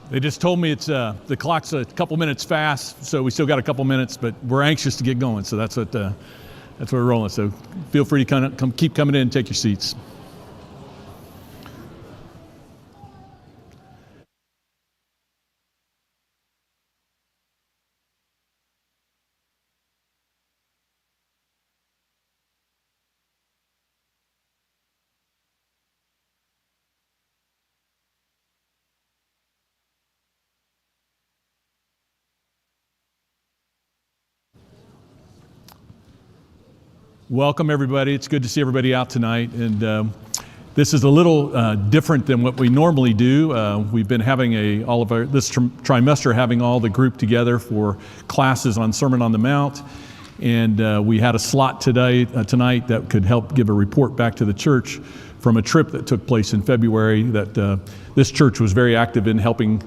They just told me it's the clock's a couple minutes fast, so we still got a couple minutes, but we're anxious to get going. So that's what we're rolling. So feel free to keep coming in and take your seats. Welcome, everybody. It's good to see everybody out tonight. And this is a little different than what we normally do. We've been having this trimester having all the group together for classes on Sermon on the Mount. And we had a slot tonight that could help give a report back to the church from a trip that took place in February that this church was very active in helping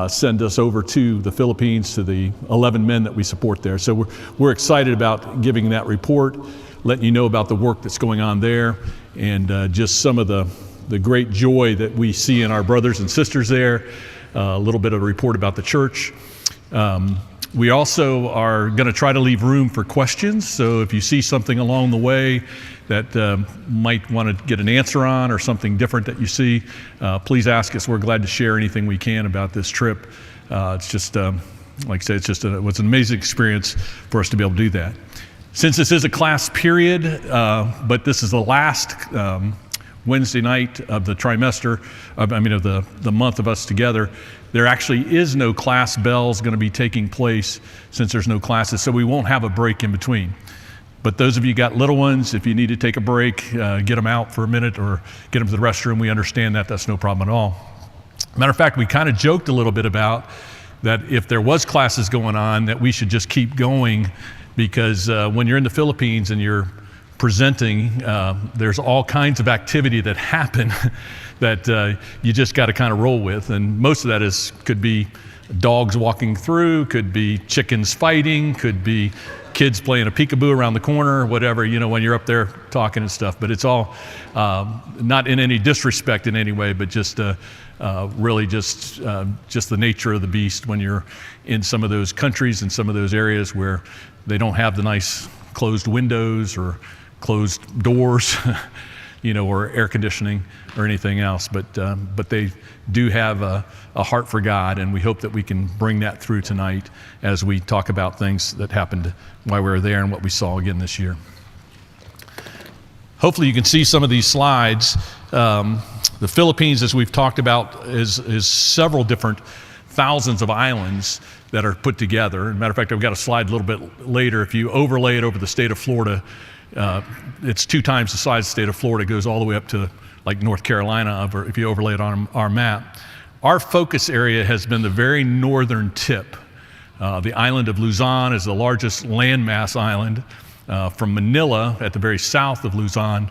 send us over to the Philippines to the 11 men that we support there. So we're excited about giving that report, letting you know about the work that's going on there, and just some of the great joy that we see in our brothers and sisters there, a little bit of a report about the church. We also are going to try to leave room for questions, so if you see something along the way that might want to get an answer on or something different that you see, please ask us. We're glad to share anything we can about this trip. It's just, like I said, it was an amazing experience for us to be able to do that. Since this is a class period, but this is the last Wednesday night of the trimester, of the month of us together, there actually is no class bells going to be taking place since there's no classes, so we won't have a break in between. But those of you got little ones, if you need to take a break, get them out for a minute or get them to the restroom, we understand that. That's no problem at all. Matter of fact, we kind of joked a little bit about that if there was classes going on, that we should just keep going, because when you're in the Philippines and you're presenting, there's all kinds of activity that happen that you just got to kind of roll with. And most of that could be dogs walking through, could be chickens fighting, could be kids playing a peekaboo around the corner, whatever, when you're up there talking and stuff. But it's all not in any disrespect in any way, but just really just the nature of the beast when you're in some of those countries and some of those areas where they don't have the nice closed windows or closed doors, or air conditioning or anything else. But they do have a heart for God, and we hope that we can bring that through tonight as we talk about things that happened while we were there and what we saw again this year. Hopefully you can see some of these slides. The Philippines, as we've talked about, is several different thousands of islands that are put together. As a matter of fact, I've got a slide a little bit later. If you overlay it over the state of Florida, it's 2 times the size of the state of Florida. It goes all the way up to like North Carolina, or if you overlay it on our map. Our focus area has been the very northern tip. The island of Luzon is the largest landmass island. From Manila, at the very south of Luzon,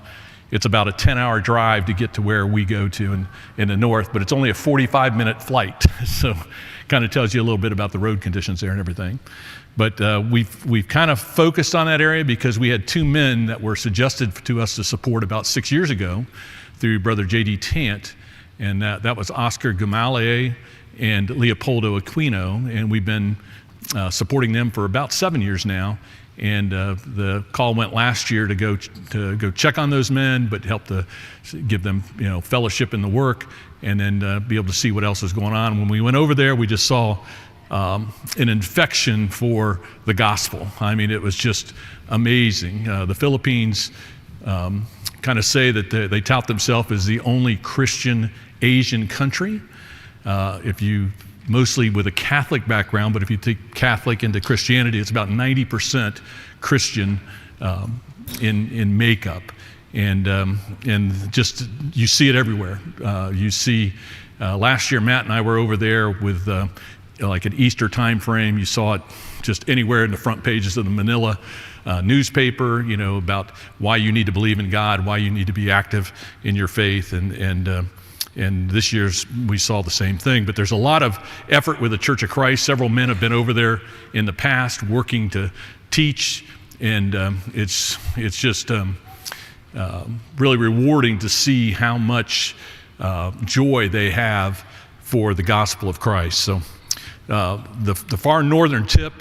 it's about a 10-hour drive to get to where we go to in the north, but it's only a 45-minute flight. So kind of tells you a little bit about the road conditions there and everything. But we've kind of focused on that area because we had 2 men that were suggested to us to support about 6 years ago through Brother J.D. Tant, and that was Oscar Gamaliel and Leopoldo Aquino, and we've been supporting them for about 7 years now. And the call went last year to go check on those men, but help to give them fellowship in the work, and then be able to see what else is going on. When we went over there, we just saw an infection for the gospel. I mean, it was just amazing. The Philippines kind of say that they tout themselves as the only Christian Asian country. Mostly with a Catholic background, but if you take Catholic into Christianity, it's about 90% Christian in makeup, and just you see it everywhere. You see, last year Matt and I were over there with like an Easter time frame. You saw it just anywhere in the front pages of the Manila newspaper, about why you need to believe in God, why you need to be active in your faith, and this year's we saw the same thing. But there's a lot of effort with the Church of Christ. Several men have been over there in the past working to teach, and it's just really rewarding to see how much joy they have for the gospel of Christ. So the far northern tip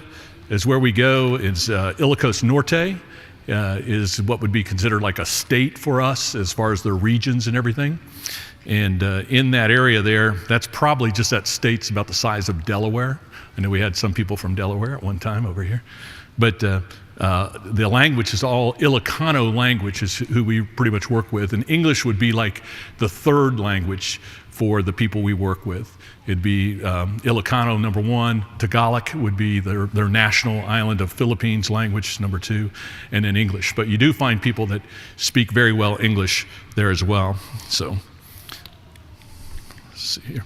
is where we go. It's Ilocos Norte, is what would be considered like a state for us as far as their regions and everything. And in that area there, that's probably just that state's about the size of Delaware. I know we had some people from Delaware at one time over here. But the language is all Ilocano language is who we pretty much work with. And English would be like the third language for the people we work with. It'd be Ilocano, number one. Tagalog would be their national island of Philippines language, number two, and then English. But you do find people that speak very well English there as well. So, let's see here.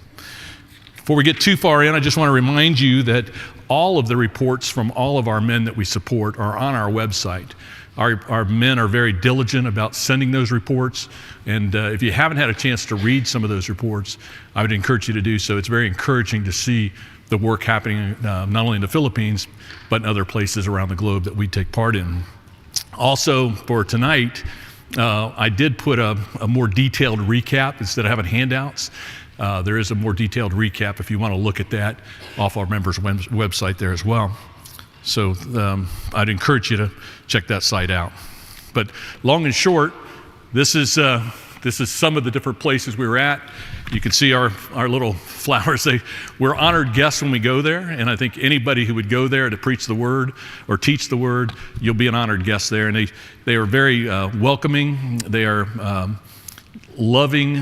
Before we get too far in, I just want to remind you that all of the reports from all of our men that we support are on our website. Our men are very diligent about sending those reports, and if you haven't had a chance to read some of those reports, I would encourage you to do so. It's very encouraging to see the work happening not only in the Philippines, but in other places around the globe that we take part in. Also, for tonight, I did put a more detailed recap instead of having handouts. There is a more detailed recap if you want to look at that off our members' website there as well. So I'd encourage you to check that site out. But long and short, this is some of the different places we were at. You can see our little flowers. We're honored guests when we go there, and I think anybody who would go there to preach the word or teach the word, you'll be an honored guest there. And they are very welcoming. They are loving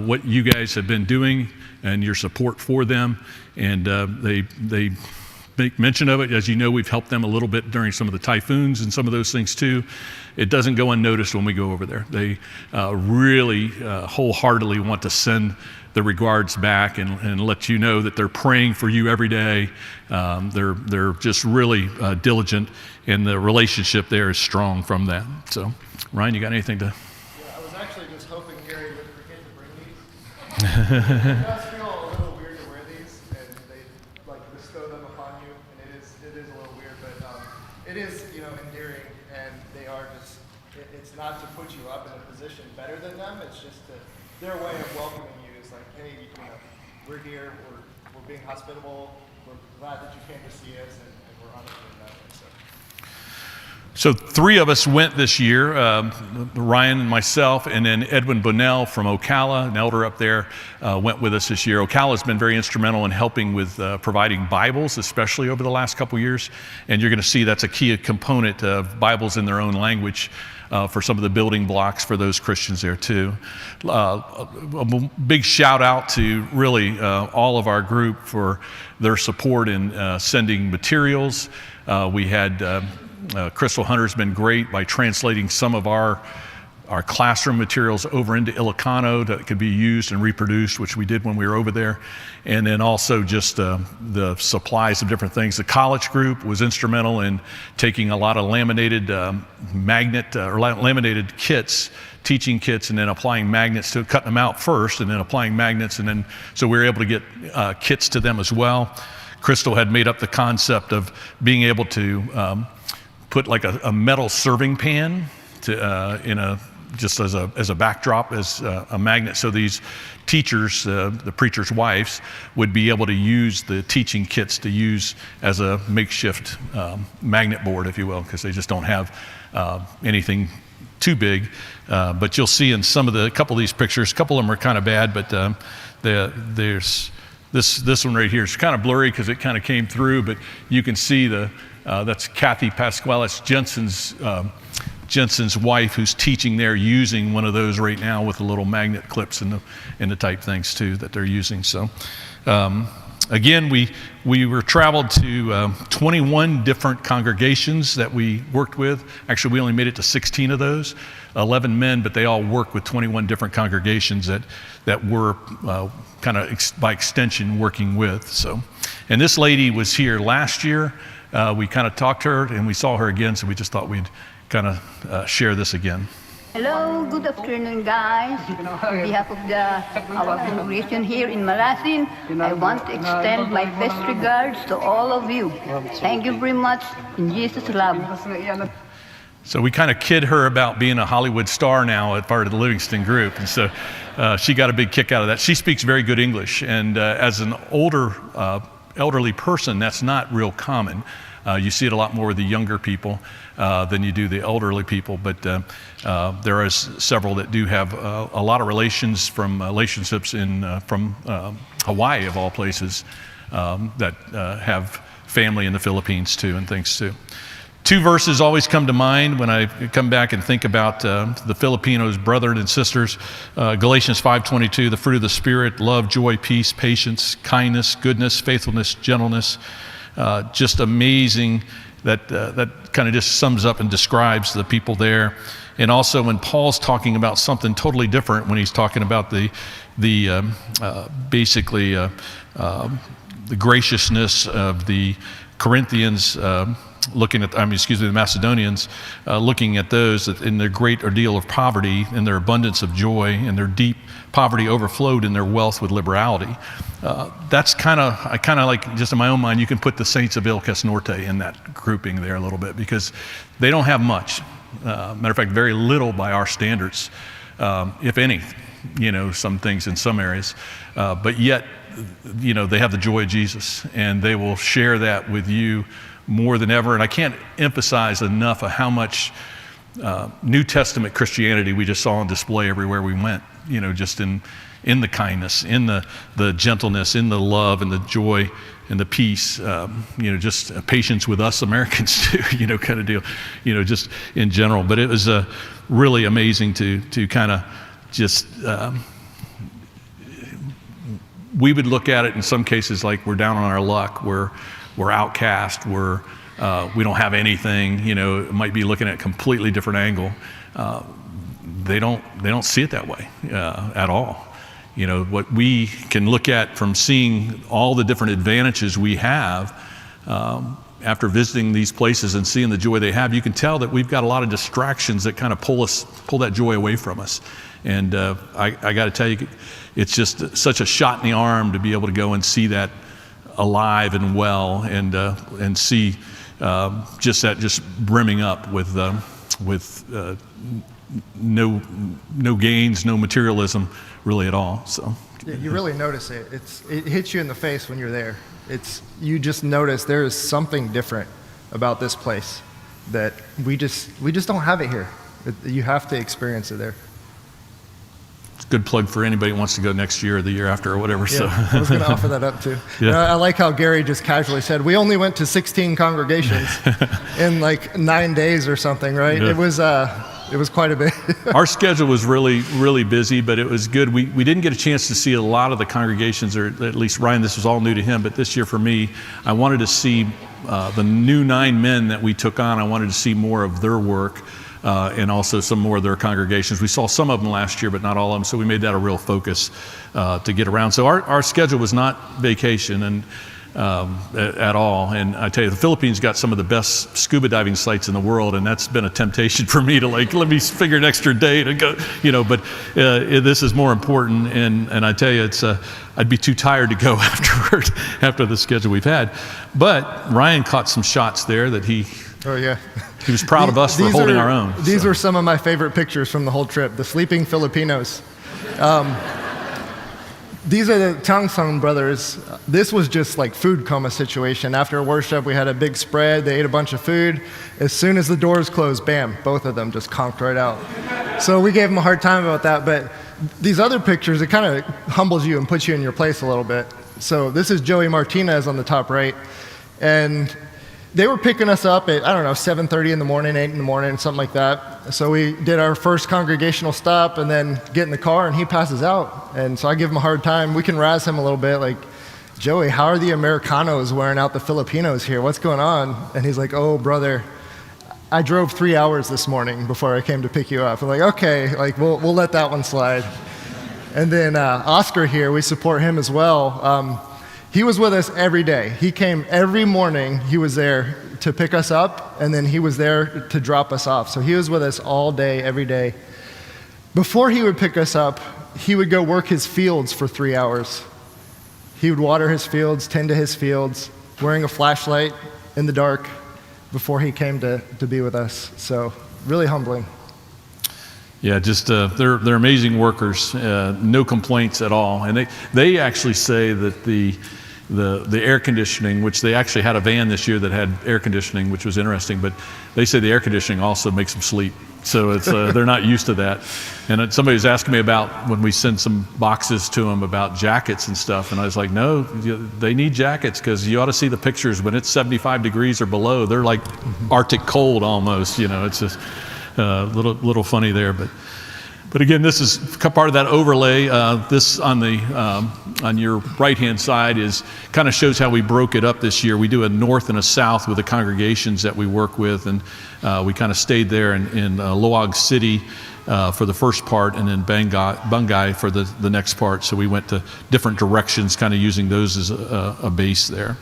what you guys have been doing and your support for them, and they make mention of it. As you know, we've helped them a little bit during some of the typhoons and some of those things too. It doesn't go unnoticed when we go over there. They really wholeheartedly want to send the regards back and let you know that they're praying for you every day. They're just really diligent, and the relationship there is strong from that. So, Ryan, you got anything to? Yeah, I was actually just hoping Gary would forget to bring these. It does feel a little weird to wear these, and they like bestow them upon you, and it is a little weird, but it is endearing, and they are just. It's not to put you up in a position better than them. It's just their way of welcoming you is like, hey, we're here, we're being hospitable, we're glad that you came to see us, and we're honored in that way. So 3 of us went this year, Ryan and myself, and then Edwin Bonnell from Ocala, an elder up there, went with us this year. Ocala has been very instrumental in helping with providing Bibles, especially over the last couple years. And you're going to see that's a key component of Bibles in their own language for some of the building blocks for those Christians there too. A big shout out to really all of our group for their support in sending materials. We had Crystal Hunter's been great by translating some of our classroom materials over into Ilocano that could be used and reproduced, which we did when we were over there. And then also just the supplies of different things. The college group was instrumental in taking a lot of laminated laminated kits, teaching kits, and then applying magnets to cutting them out first, and then applying magnets, and then so we were able to get kits to them as well. Crystal had made up the concept of being able to put like a metal serving pan to just as a backdrop, as a magnet, so these teachers, the preachers' wives, would be able to use the teaching kits to use as a makeshift magnet board, if you will, because they just don't have anything too big. But you'll see in a couple of these pictures, a couple of them are kind of bad, but there's this one right here. It's kind of blurry because it kind of came through, but you can see that's Kathy Pasquale. It's Jensen's wife, who's teaching there, using one of those right now with the little magnet clips and the type things too that they're using. So again, we were traveled to 21 different congregations that we worked with. Actually, we only made it to 16 of those, 11 men, but they all work with 21 different congregations that we're kind of by extension working with. So, and this lady was here last year. We kind of talked to her and we saw her again, so we just thought we'd kind of share this again. Hello, good afternoon, guys. On behalf of our congregation here in Malasin, I want to extend my best regards to all of you. Thank you very much. In Jesus' love. So we kind of kid her about being a Hollywood star now at part of the Livingston group. And so she got a big kick out of that. She speaks very good English. And as an older, elderly person, that's not real common. You see it a lot more with the younger people than you do the elderly people. But there are several that do have a lot of relationships from Hawaii, of all places, that have family in the Philippines too and things too. Two verses always come to mind when I come back and think about the Filipinos, brethren and sisters. Galatians 5:22, the fruit of the Spirit, love, joy, peace, patience, kindness, goodness, faithfulness, gentleness. Just amazing that kind of just sums up and describes the people there. And also when Paul's talking about something totally different, when he's talking about the graciousness of the Corinthians, the Macedonians, looking at those in their great ordeal of poverty, in their abundance of joy, and their deep poverty overflowed in their wealth with liberality. That's I kind of like, just in my own mind, you can put the Saints of Ilocos Norte in that grouping there a little bit, because they don't have much. Matter of fact, very little by our standards, if any, some things in some areas, but yet, they have the joy of Jesus, and they will share that with you more than ever. And I can't emphasize enough of how much New Testament Christianity we just saw on display everywhere we went, just in the kindness, in the gentleness, in the love and the joy and the peace, just patience with us Americans too, kind of deal, just in general. But it was really amazing to kind of just, we would look at it in some cases like we're down on our luck, we're outcast, we don't have anything, it might be looking at a completely different angle. They don't see it that way at all. What we can look at from seeing all the different advantages we have after visiting these places and seeing the joy they have, you can tell that we've got a lot of distractions that kind of pull that joy away from us. And I got to tell you, it's just such a shot in the arm to be able to go and see that alive and well, and see just brimming up with no gains, no materialism really at all. So yeah, you really notice it. It hits you in the face when you're there. You just notice there is something different about this place that we just don't have it here. You have to experience it there. Good plug for anybody who wants to go next year or the year after or whatever. Yeah, So I was going to offer that up too. Yeah. I like how Gary just casually said, we only went to 16 congregations in like 9 days or something, right? Yeah. It was quite a bit. Our schedule was really, really busy, but it was good. We didn't get a chance to see a lot of the congregations, or at least Ryan, this was all new to him, but this year for me, I wanted to see the new 9 men that we took on. I wanted to see more of their work. And also some more of their congregations. We saw some of them last year, but not all of them, so we made that a real focus to get around. So our schedule was not vacation and at all. And I tell you, the Philippines got some of the best scuba diving sites in the world, and that's been a temptation for me to let me figure an extra day to go, but this is more important. And I tell you, I'd be too tired to go afterward after the schedule we've had. But Ryan caught some shots there that he was proud of us for holding our own. These were some of my favorite pictures from the whole trip, the sleeping Filipinos. These are the Tangsang brothers. This was just like food coma situation. After worship, we had a big spread. They ate a bunch of food. As soon as the doors closed, bam, both of them just conked right out. So we gave them a hard time about that. But these other pictures, it kind of humbles you and puts you in your place a little bit. So this is Joey Martinez on the top right. And they were picking us up at, 7:30 in the morning, 8 in the morning, something like that. So we did our first congregational stop and then get in the car, and he passes out. And so I give him a hard time. We can razz him a little bit, like, Joey, how are the Americanos wearing out the Filipinos here? What's going on? And he's like, oh, brother, I drove 3 hours this morning before I came to pick you up. I'm like, okay, we'll let that one slide. And then Oscar here, we support him as well. He was with us every day. He came every morning. He was there to pick us up, and then he was there to drop us off. So he was with us all day, every day. Before he would pick us up, he would go work his fields for 3 hours. He would water his fields, tend to his fields, wearing a flashlight in the dark before he came to be with us. So really humbling. Yeah, just they're amazing workers. No complaints at all. And they actually say that the air conditioning, which they actually had a van this year that had air conditioning, which was interesting, but they say the air conditioning also makes them sleep. So it's they're not used to that. And somebody was asking me about when we send some boxes to them about jackets and stuff, and I was like, no, they need jackets, because you ought to see the pictures when it's 75 degrees or below. They're like Arctic cold almost. It's just little funny there, but again, this is part of that overlay. This on your right-hand side kind of shows how we broke it up this year. We do a north and a south with the congregations that we work with, and we kind of stayed there in Loag City for the first part, and then Bungay for the next part. So we went to different directions, kind of using those as a base there.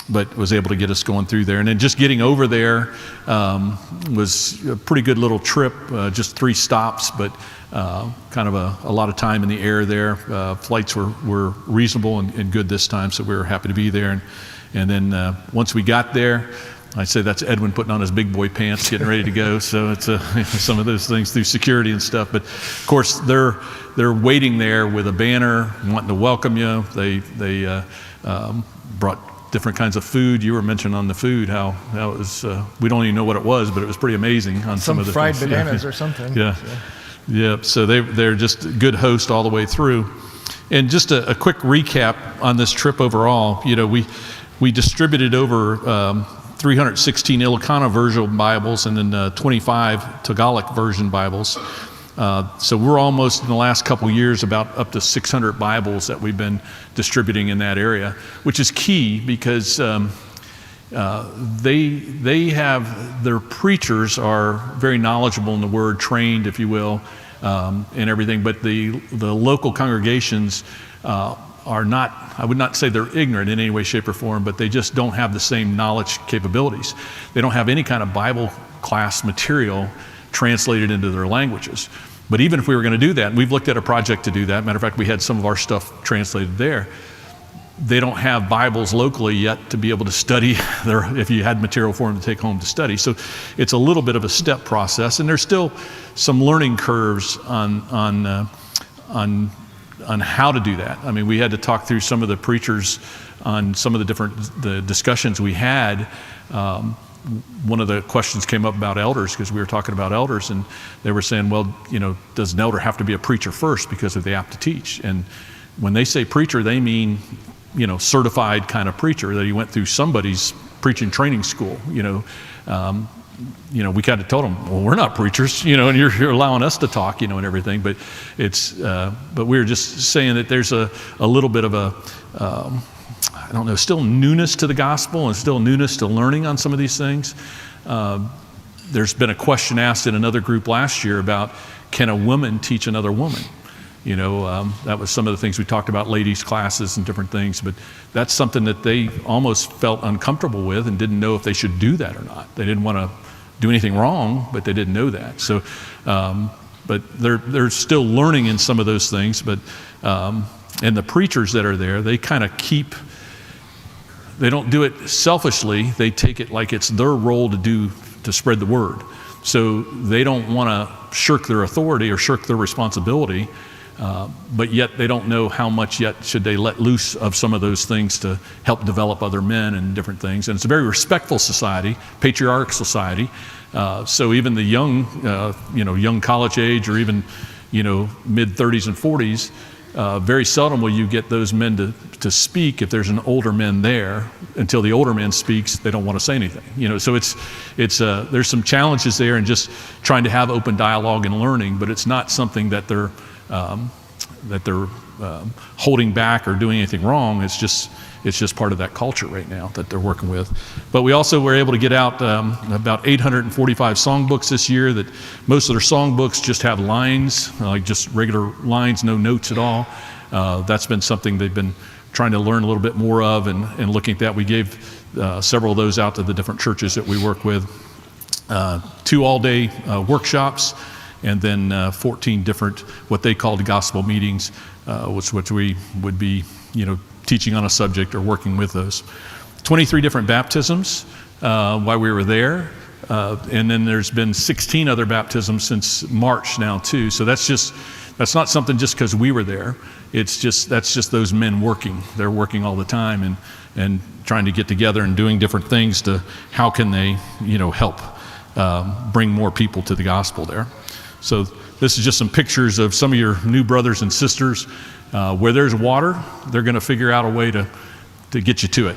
But was able to get us going through there. And then just getting over there was a pretty good little trip, just 3 stops, but kind of a lot of time in the air there. Flights were reasonable and good this time, so we were happy to be there. And then once we got there, I'd say that's Edwin putting on his big boy pants, getting ready to go. So it's some of those things through security and stuff. But of course, they're waiting there with a banner, wanting to welcome you. They brought different kinds of food. You were mentioning on the food how it was, we don't even know what it was, but it was pretty amazing on some of the fried things. bananas or something. Yeah. Yeah. So they're just a good host all the way through. And just a quick recap on this trip overall. We distributed over 316 Ilocano version Bibles and then 25 Tagalog version Bibles. So we're almost in the last couple of years about up to 600 Bibles that we've been distributing in that area, which is key because they have, their preachers are very knowledgeable in the Word, trained, if you will, and everything. But the local congregations are not, I would not say they're ignorant in any way, shape, or form, but they just don't have the same knowledge capabilities. They don't have any kind of Bible class material translated into their languages. But even if we were going to do that, and we've looked at a project to do that, matter of fact, we had some of our stuff translated there, they don't have Bibles locally yet to be able to study if you had material for them to take home to study. So it's a little bit of a step process, and there's still some learning curves on how to do that. I mean, we had to talk through some of the preachers on some of the discussions we had. One of the questions came up about elders, because we were talking about elders, and they were saying, well, does an elder have to be a preacher first because of the apt to teach? And when they say preacher, they mean, certified kind of preacher, that he went through somebody's preaching training school. We kind of told them, well, we're not preachers, and you're allowing us to talk, and everything. But but we were just saying that there's a little bit of a, still newness to the gospel and still newness to learning on some of these things. There's been a question asked in another group last year about, can a woman teach another woman? That was some of the things we talked about, ladies' classes and different things, but that's something that they almost felt uncomfortable with and didn't know if they should do that or not. They didn't want to do anything wrong, but they didn't know that. So, but they're still learning in some of those things, but, and the preachers that are there, they kind of they don't do it selfishly. They take it like it's their role to spread the word. So they don't want to shirk their authority or shirk their responsibility, but yet they don't know how much yet should they let loose of some of those things to help develop other men and different things. And it's a very respectful society, patriarchal society. So even the young college age, or even, mid 30s and 40s, very seldom will you get those men to speak if there's an older man there. Until the older man speaks, they don't want to say anything. So it's there's some challenges there in just trying to have open dialogue and learning, but it's not something that they're holding back or doing anything wrong. It's just part of that culture right now that they're working with. But we also were able to get out about 845 songbooks this year. That most of their songbooks just have lines, like just regular lines, no notes at all. That's been something they've been trying to learn a little bit more of, and looking at that. We gave several of those out to the different churches that we work with. 2 all-day workshops, and then 14 different, what they called gospel meetings, which we would be, teaching on a subject or working with those. 23 different baptisms while we were there. And then there's been 16 other baptisms since March now too. So that's not something just because we were there. That's just those men working. They're working all the time and trying to get together and doing different things to how can they, help bring more people to the gospel there. So this is just some pictures of some of your new brothers and sisters. Where there's water, they're going to figure out a way to get you to it,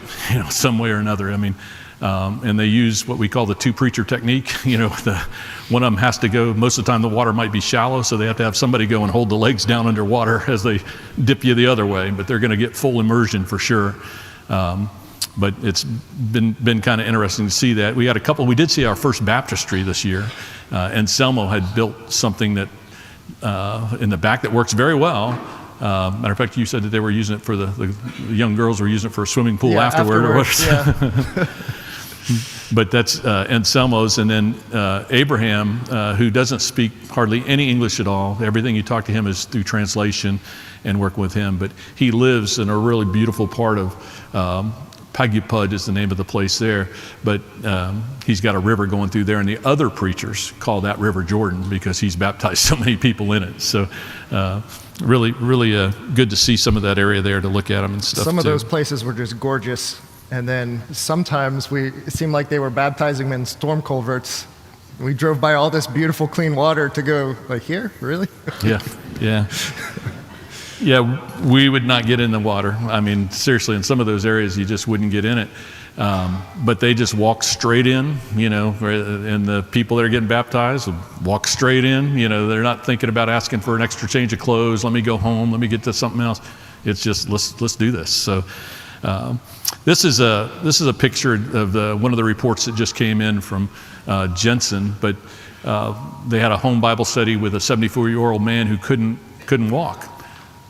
some way or another. I mean, and they use what we call the two-preacher technique. One of them has to go, most of the time the water might be shallow, so they have to have somebody go and hold the legs down underwater as they dip you the other way, but they're going to get full immersion for sure. But it's been kind of interesting to see that. We did see our first baptistry this year. Anselmo had built something that in the back that works very well. Matter of fact, you said that they were using it for the young girls were using it for a swimming pool afterwards. Yeah. But that's Anselmo's, and then Abraham, who doesn't speak hardly any English at all. Everything you talk to him is through translation and working with him. But he lives in a really beautiful part of Pagupud is the name of the place there. But he's got a river going through there, and the other preachers call that River Jordan because he's baptized so many people in it. So really good to see some of that area there, to look at them and stuff. Some of those places were just gorgeous. And then sometimes it seemed like they were baptizing them in storm culverts. We drove by all this beautiful, clean water to go, like, here? Really? Yeah. Yeah, we would not get in the water. I mean, seriously, in some of those areas, you just wouldn't get in it. But they just walk straight in, and the people that are getting baptized walk straight in. They're not thinking about asking for an extra change of clothes. Let me go home. Let me get to something else. It's just, let's do this. So this is a picture of one of the reports that just came in from Jensen, but they had a home Bible study with a 74-year-old man who couldn't walk.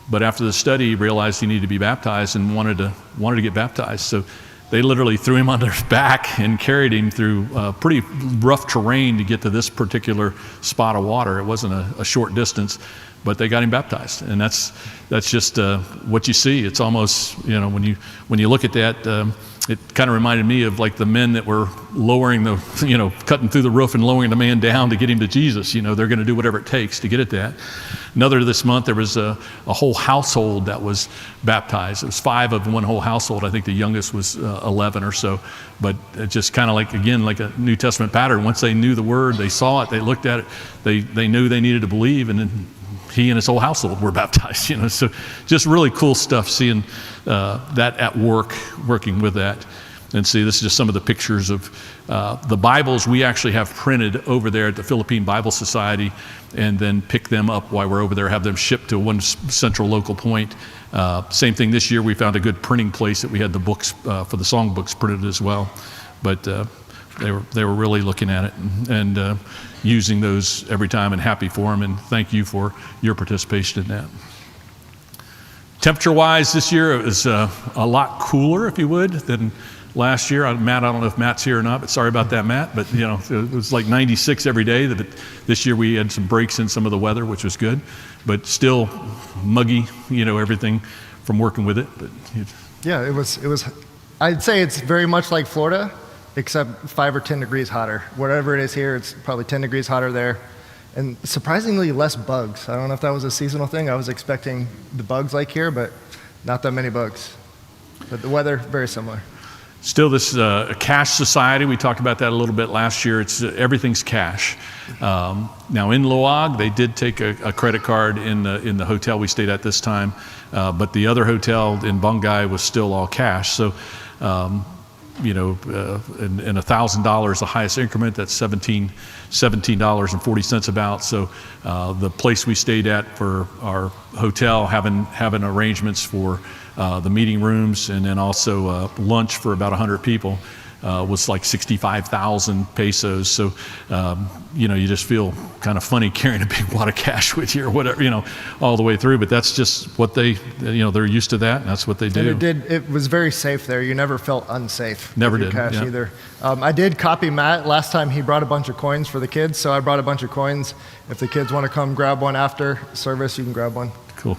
But after the study, he realized he needed to be baptized and wanted to get baptized. So they literally threw him on their back and carried him through pretty rough terrain to get to this particular spot of water. It wasn't a short distance, but they got him baptized. And that's just what you see. It's almost, when you look at that, it kind of reminded me of like the men that were lowering cutting through the roof and lowering the man down to get him to Jesus. They're going to do whatever it takes to get at that. Another this month, there was a whole household that was baptized. It was 5 of one whole household. I think the youngest was 11 or so. But it just kind of like a New Testament pattern. Once they knew the word, they saw it, they looked at it, they knew they needed to believe, and then he and his whole household were baptized. So just really cool stuff, seeing that at work, working with that. And see, this is just some of the pictures of the Bibles we actually have printed over there at the Philippine Bible Society, and then pick them up while we're over there, have them shipped to one central local point. Same thing this year, we found a good printing place that we had the books for the songbooks printed as well. But they were really looking at it and using those every time, and happy for them, and thank you for your participation in that. Temperature-wise, this year it was a lot cooler, if you would, than last year. Matt, I don't know if Matt's here or not, but sorry about that, Matt. But it was like 96 every day. This year we had some breaks in some of the weather, which was good, but still muggy. Everything from working with it. But yeah, it was. I'd say it's very much like Florida, except 5 or 10 degrees hotter. Whatever it is here, it's probably 10 degrees hotter there. And surprisingly less bugs. I don't know if that was a seasonal thing. I was expecting the bugs like here, but not that many bugs. But the weather, very similar. Still, this is a cash society. We talked about that a little bit last year. Everything's cash. Now in Loag, they did take a credit card in the hotel we stayed at this time, but the other hotel in Banggai was still all cash. So, and $1,000, the highest increment, that's $17.40 about. So the place we stayed at for our hotel, having arrangements for the meeting rooms, and then also lunch for about 100 people, was like 65,000 pesos. So, you just feel kind of funny carrying a big wad of cash with you or whatever, all the way through. But that's just what they're used to that, and that's what they do. And it was very safe there. You never felt unsafe. Never with your did, cash yeah. either. I did copy Matt. Last time he brought a bunch of coins for the kids, so I brought a bunch of coins. If the kids want to come grab one after service, you can grab one. Cool.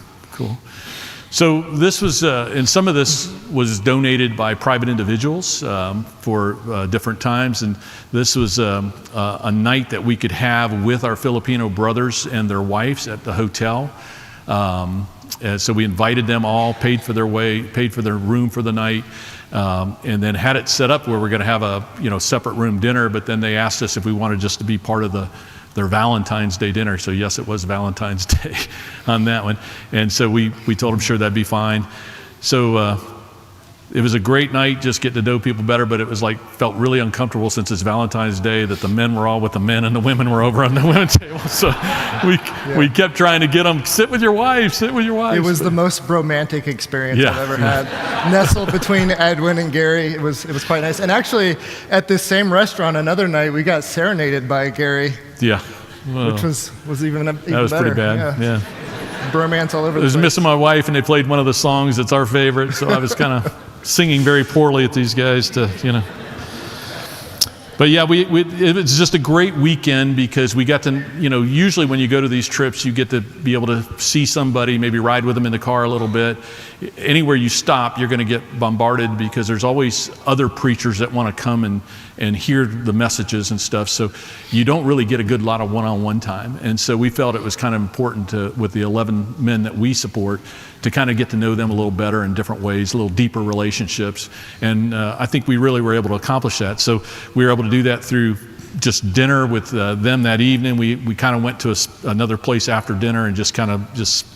So this was, and some of this was donated by private individuals for different times. And this was a night that we could have with our Filipino brothers and their wives at the hotel. And so we invited them all, paid for their room for the night, and then had it set up where we're going to have a separate room dinner. But then they asked us if we wanted just to be part of their Valentine's Day dinner. So yes, it was Valentine's Day on that one. And so we told them sure, that'd be fine. So it was a great night, just getting to know people better, but it was felt really uncomfortable since it's Valentine's Day that the men were all with the men and the women were over on the women's table. So we kept trying to get them, sit with your wife, sit with your wife. It was the most romantic experience Yeah. I've ever had. Nestled between Edwin and Gary, it was quite nice. And actually, at this same restaurant, another night, we got serenaded by Gary. Yeah. Well, Which was even that was better. pretty bad. Yeah. Bromance all over I the was place. missing my wife, and they played one of the songs that's our favorite, so I was kind of singing very poorly at these guys But yeah, it was just a great weekend because we got to, usually when you go to these trips, you get to be able to see somebody, maybe ride with them in the car a little bit. Anywhere you stop, you're going to get bombarded because there's always other preachers that want to come and hear the messages and stuff. So you don't really get a good lot of one-on-one time. And so we felt it was kind of important with the 11 men that we support to kind of get to know them a little better in different ways, a little deeper relationships. And I think we really were able to accomplish that. So we were able to do that through just dinner with them that evening. We kind of went to another place after dinner and just kind of just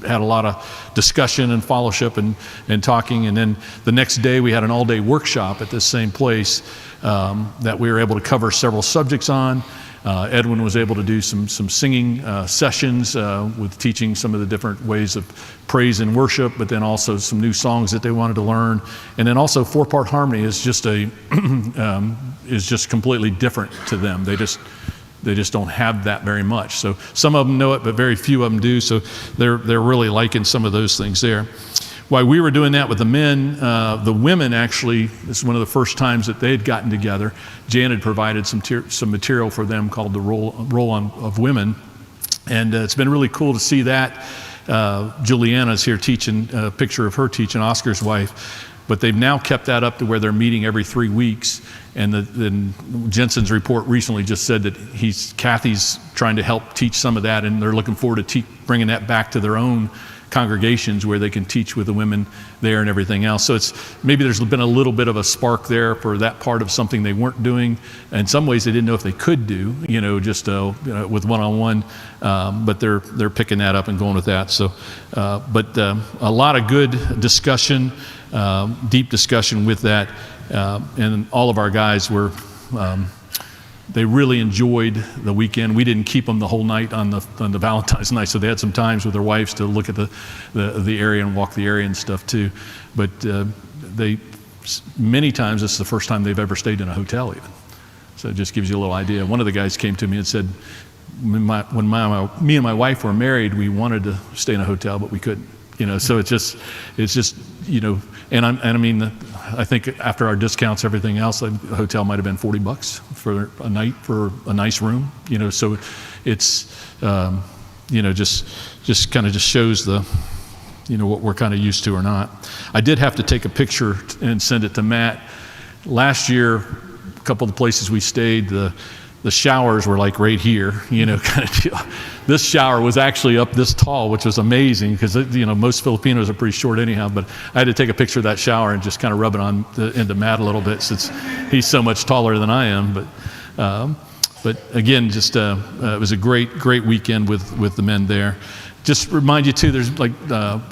had a lot of discussion and fellowship and talking. And then the next day we had an all-day workshop at this same place that we were able to cover several subjects on. Edwin was able to do some singing sessions with teaching some of the different ways of praise and worship, but then also some new songs that they wanted to learn. And then also 4-part harmony is just is just completely different to them. They just don't have that very much. So some of them know it, but very few of them do. So they're really liking some of those things there. While we were doing that with the men, the women actually, this is one of the first times that they had gotten together. Jan had provided some material for them called the Roll On of Women. And it's been really cool to see that. Juliana's here teaching, a picture of her teaching, Oscar's wife. But they've now kept that up to where they're meeting every 3 weeks. And then Jensen's report recently just said that Kathy's trying to help teach some of that, and they're looking forward to bringing that back to their own congregations where they can teach with the women there and everything else. So maybe there's been a little bit of a spark there for that part of something they weren't doing. In some ways they didn't know if they could do, just with one-on-one, but they're picking that up and going with that. So, but a lot of good discussion, deep discussion with that, and all of our guys were. They really enjoyed the weekend. We didn't keep them the whole night on the Valentine's night, so they had some times with their wives to look at the area and walk the area and stuff too. But many times this is the first time they've ever stayed in a hotel even. So it just gives you a little idea. One of the guys came to me and said, when me and my wife were married, we wanted to stay in a hotel, but we couldn't. So it's just and I mean, I think after our discounts, everything else, the hotel might have been $40 for a night for a nice room. So it's just kind of just shows the what we're kind of used to or not. I did have to take a picture and send it to Matt. Last year, a couple of the places we stayed, the showers were like right here, kind of deal. This shower was actually up this tall, which was amazing because, most Filipinos are pretty short anyhow, but I had to take a picture of that shower and just kind of rub it into Matt a little bit since he's so much taller than I am. But again, just it was a great weekend with the men there. Just remind you too, there's like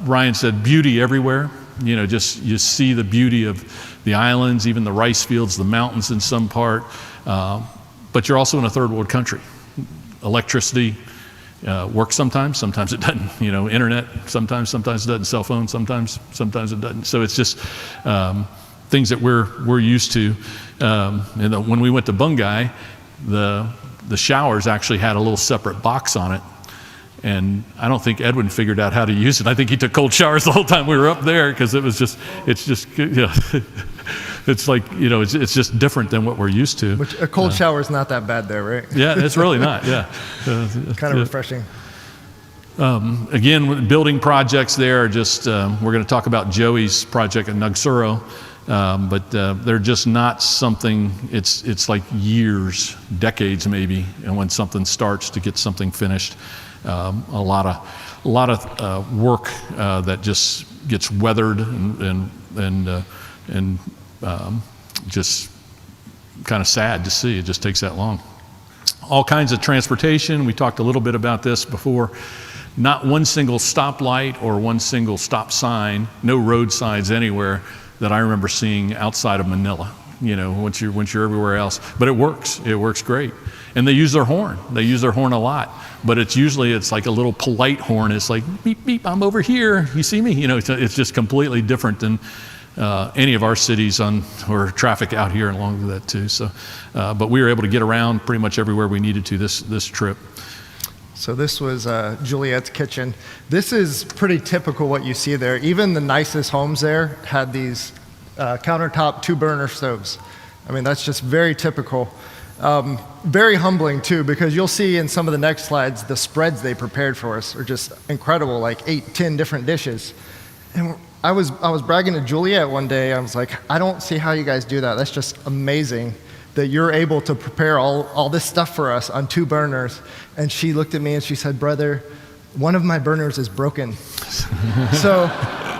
Ryan said, beauty everywhere. Just you see the beauty of the islands, even the rice fields, the mountains in some part. But you're also in a third world country. Electricity works sometimes it doesn't. Internet sometimes it doesn't. Cell phone sometimes it doesn't. So it's just things that we're used to. And when we went to Bungay, the showers actually had a little separate box on it. And I don't think Edwin figured out how to use it. I think he took cold showers the whole time we were up there because it's just it's like, it's just different than what we're used to. Which a cold shower is not that bad there, right? Yeah, it's really not, yeah. Kind of refreshing. Again, with building projects there are just, we're going to talk about Joey's project at Nagsuro, but they're just not something, it's like years, decades maybe, and when something starts to get something finished. A lot of work that just gets weathered and just kind of sad to see. It just takes that long. All kinds of transportation. We talked a little bit about this before. Not one single stoplight or one single stop sign, no road signs anywhere that I remember seeing outside of Manila, once you're everywhere else. But it works great. And they use their horn. They use their horn a lot. But it's like a little polite horn. It's like, beep, beep, I'm over here. You see me? It's just completely different than any of our cities or traffic out here along with that too. So, but we were able to get around pretty much everywhere we needed to this trip. So this was Juliet's kitchen. This is pretty typical what you see there. Even the nicest homes there had these countertop 2-burner stoves. I mean, that's just very typical. Very humbling too, because you'll see in some of the next slides, the spreads they prepared for us are just incredible, like 8, 10 different dishes. And I was bragging to Juliet one day. I was like, I don't see how you guys do that. That's just amazing that you're able to prepare all this stuff for us on 2 burners. And she looked at me and she said, brother, one of my burners is broken. So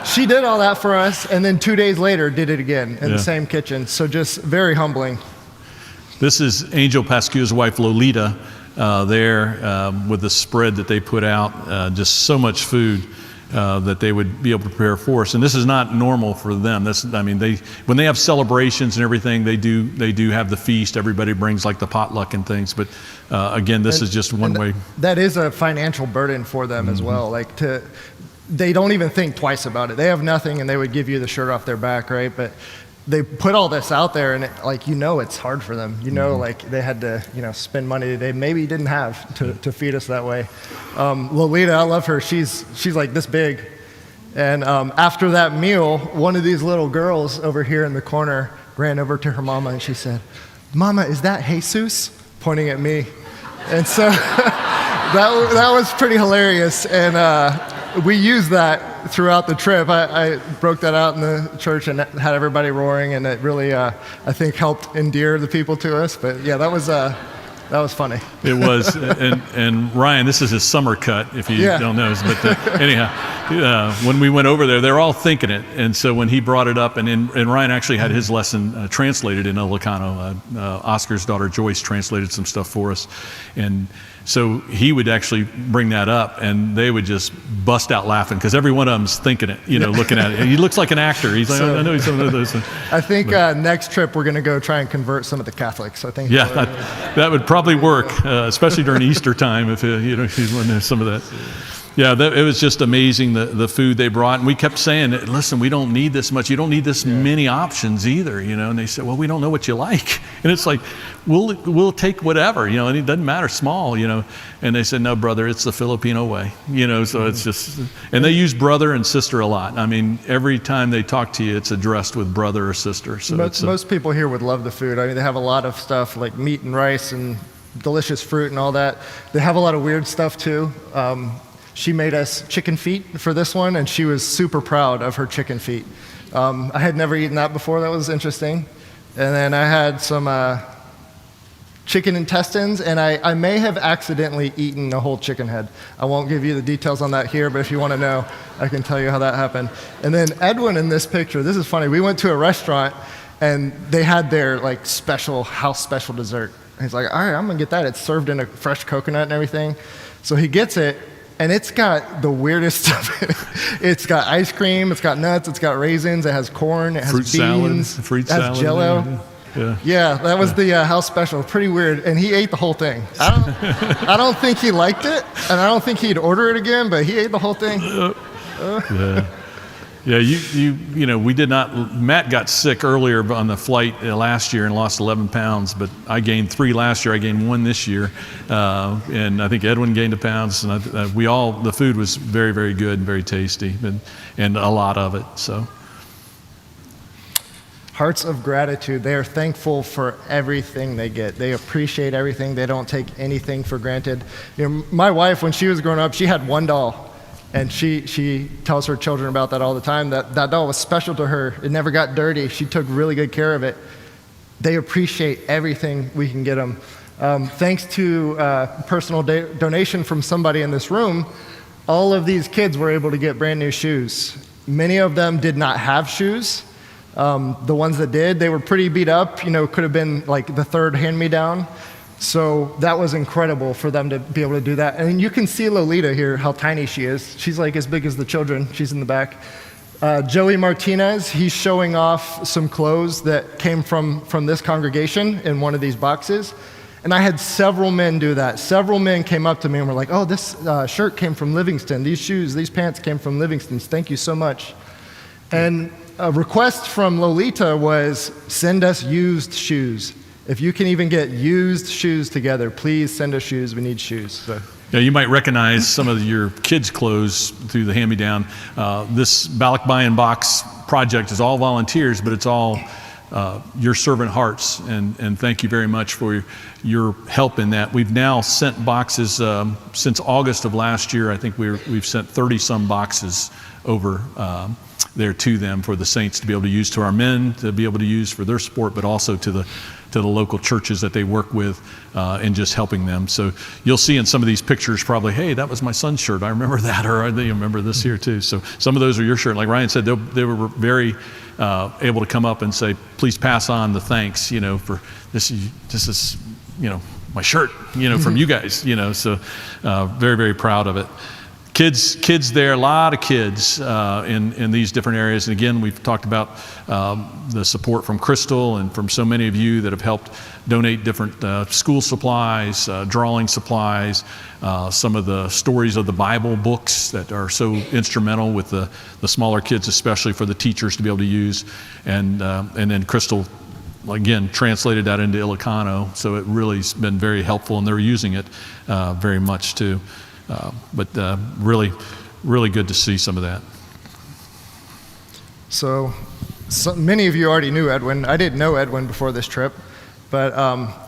she did all that for us, and then 2 days later did it again in the same kitchen. So just very humbling. This is Angel Pascua's wife, Lolita, there with the spread that they put out, just so much food that they would be able to prepare for us. And this is not normal for them. When they have celebrations and everything, they do have the feast. Everybody brings like the potluck and things. But again, this is just one way. That is a financial burden for them as well. They don't even think twice about it. They have nothing, and they would give you the shirt off their back, right? But they put all this out there, and it's hard for them. They had to spend money they maybe didn't have to feed us that way. Lolita, I love her. She's like this big, and after that meal, one of these little girls over here in the corner ran over to her mama and she said, "Mama, is that Jesus?" Pointing at me, and so that was pretty hilarious, and we used that throughout the trip. I broke that out in the church and had everybody roaring, and it really, I think, helped endear the people to us. But yeah, that was funny. It was, and Ryan, this is his summer cut, if you don't know. But anyhow, when we went over there, they're all thinking it, and so when he brought it up, and Ryan actually had his lesson translated in Ilocano. Oscar's daughter Joyce translated some stuff for us, and so he would actually bring that up, and they would just bust out laughing because every one of them's thinking it, looking at it. And he looks like an actor. He's like, I know he's some of those. I think next trip we're going to go try and convert some of the Catholics. I think. Yeah, that would probably work, especially during Easter time if he's one of some of that. Yeah, it was just amazing, the food they brought. And we kept saying, listen, we don't need this much. You don't need this many options either, And they said, well, we don't know what you like. And it's like, we'll take whatever, and it doesn't matter small, And they said, no, brother, it's the Filipino way, So it's just, and they use brother and sister a lot. Every time they talk to you, it's addressed with brother or sister. So most people here would love the food. They have a lot of stuff like meat and rice and delicious fruit and all that. They have a lot of weird stuff too. She made us chicken feet for this one, and she was super proud of her chicken feet. I had never eaten that before. That was interesting. And then I had some chicken intestines, and I may have accidentally eaten a whole chicken head. I won't give you the details on that here, but if you want to know, I can tell you how that happened. And then Edwin in this picture, this is funny. We went to a restaurant, and they had their house special dessert. And he's like, all right, I'm going to get that. It's served in a fresh coconut and everything. So he gets it. And it's got the weirdest stuff in it. It's got ice cream, it's got nuts, it's got raisins, it has corn, it has beans, it has Jell-O. Yeah, that was the house special. Pretty weird. And he ate the whole thing. I don't think he liked it, and I don't think he'd order it again, but he ate the whole thing. Yeah, we did not. Matt got sick earlier on the flight last year and lost 11 pounds, but I gained 3 last year. I gained 1 this year, and I think Edwin gained a pound. And the food was very, very good and very tasty, and a lot of it. So, hearts of gratitude. They are thankful for everything they get. They appreciate everything. They don't take anything for granted. You know, my wife, when she was growing up, she had one doll, and she tells her children about that all the time. That doll was special to her. It never got dirty. She took really good care of it. They appreciate everything we can get them. Thanks to personal donation from somebody in this room, all of these kids were able to get brand new shoes. Many of them did not have shoes. The ones that did, they were pretty beat up, could have been like the third hand-me-down. So that was incredible for them to be able to do that. And you can see Lolita here, how tiny she is. She's like as big as the children. She's in the back. Joey Martinez, he's showing off some clothes that came from this congregation in one of these boxes. And I had several men do that. Several men came up to me and were like, oh, this shirt came from Livingston. These shoes, these pants came from Livingston. Thank you so much. And a request from Lolita was, send us used shoes. If you can even get used shoes together, please send us shoes. We need shoes. So. Yeah, you might recognize some of your kids' clothes through the hand-me-down. This Balak Box project is all volunteers, but it's all your servant hearts, and thank you very much for your help in that. We've now sent boxes since August of last year. I think we've sent 30-some boxes over there to them for the saints to be able to use, to our men to be able to use for their support, but also to the local churches that they work with and just helping them. So you'll see in some of these pictures probably, hey, that was my son's shirt. I remember that, or I remember this here too. So some of those are your shirt. Like Ryan said, they were very able to come up and say, please pass on the thanks, for this is my shirt, from you guys, so very, very proud of it. Kids there, a lot of kids in these different areas. And again, we've talked about the support from Crystal and from so many of you that have helped donate different school supplies, drawing supplies, some of the stories of the Bible books that are so instrumental with the smaller kids, especially for the teachers to be able to use. And then Crystal, again, translated that into Ilocano, so it really has been very helpful, and they're using it very much too. But really, really good to see some of that. So many of you already knew Edwin. I didn't know Edwin before this trip, but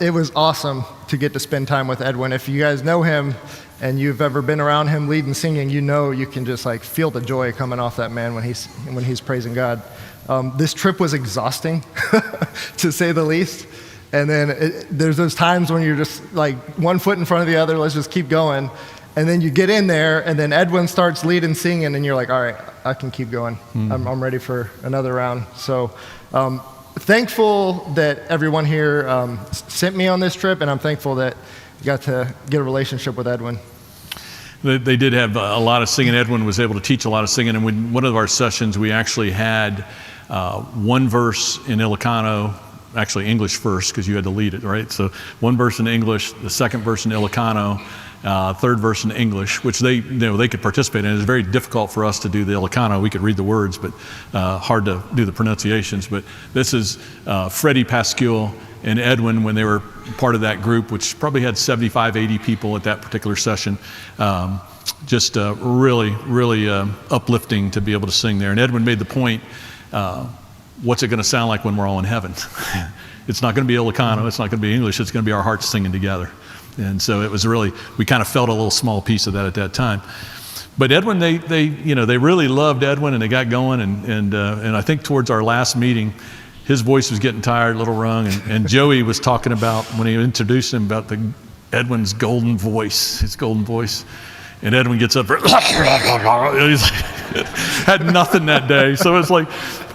it was awesome to get to spend time with Edwin. If you guys know him and you've ever been around him leading singing, you can just like feel the joy coming off that man when he's praising God. This trip was exhausting, to say the least. And then there's those times when you're just like one foot in front of the other, let's just keep going. And then you get in there, and then Edwin starts leading singing, and you're like, all right, I can keep going. I'm ready for another round. So thankful that everyone here sent me on this trip, and I'm thankful that you got to get a relationship with Edwin. They did have a lot of singing. Edwin was able to teach a lot of singing, and when one of our sessions, we actually had one verse in Ilocano, actually English first, because you had to lead it, right? So one verse in English, the second verse in Ilocano, third verse in English, which they could participate in. It was very difficult for us to do the Ilocano. We could read the words, but hard to do the pronunciations. But this is Freddie Pascual and Edwin, when they were part of that group, which probably had 75, 80 people at that particular session. Just really, really uplifting to be able to sing there. And Edwin made the point, what's it going to sound like when we're all in heaven? It's not going to be Ilocano, it's not going to be English, it's going to be our hearts singing together. And so it was really, we kind of felt a little small piece of that at that time. But Edwin, they really loved Edwin, and they got going, and I think towards our last meeting, his voice was getting tired, a little rung, and Joey was talking about, when he introduced him, about Edwin's golden voice, his golden voice. And Edwin gets up, he's had nothing that day. So it's like,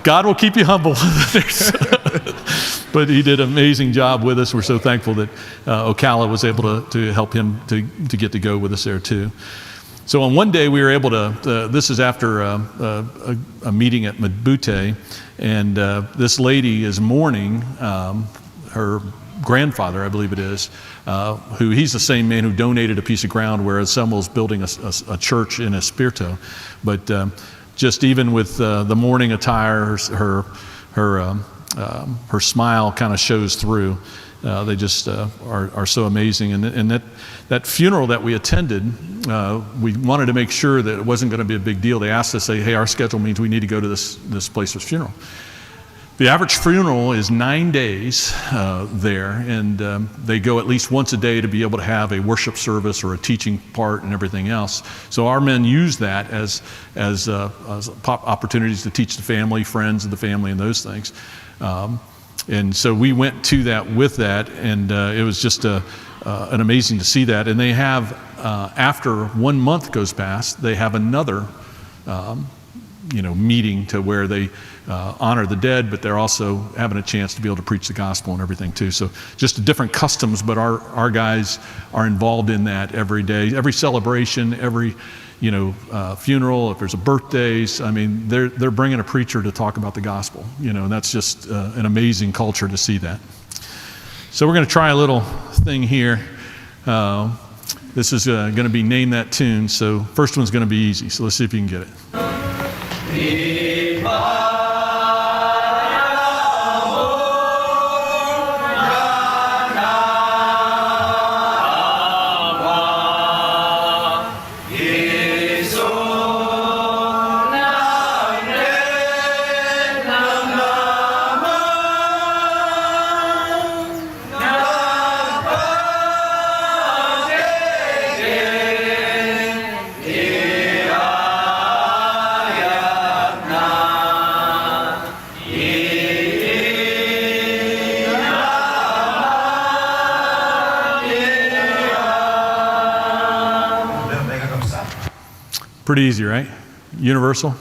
God will keep you humble. But he did an amazing job with us. We're so thankful that Ocala was able to help him to get to go with us there too. So on one day we were able to, this is after a meeting at Mabute, and this lady is mourning her grandfather, I believe it is, who he's the same man who donated a piece of ground where Samuel's building a church in Espirito. But just even with the mourning attire, her smile kind of shows through. They just are so amazing. And that funeral that we attended, we wanted to make sure that it wasn't going to be a big deal. They asked us, say, hey, our schedule means we need to go to this place's funeral. The average funeral is 9 days there, and they go at least once a day to be able to have a worship service or a teaching part and everything else. So our men use that as opportunities to teach the family, friends of the family, and those things. And so we went to that with that, and it was just an amazing to see that. And they have, after 1 month goes past, they have another meeting to where they honor the dead, but they're also having a chance to be able to preach the gospel and everything too. So just different customs, but our guys are involved in that every day, every celebration, every funeral. If there's a birthdays, I mean, they're bringing a preacher to talk about the gospel. And that's just an amazing culture to see that. So we're going to try a little thing here. This is going to be Name That Tune. So first one's going to be easy. So let's see if you can get it. Pretty easy, right? Universal.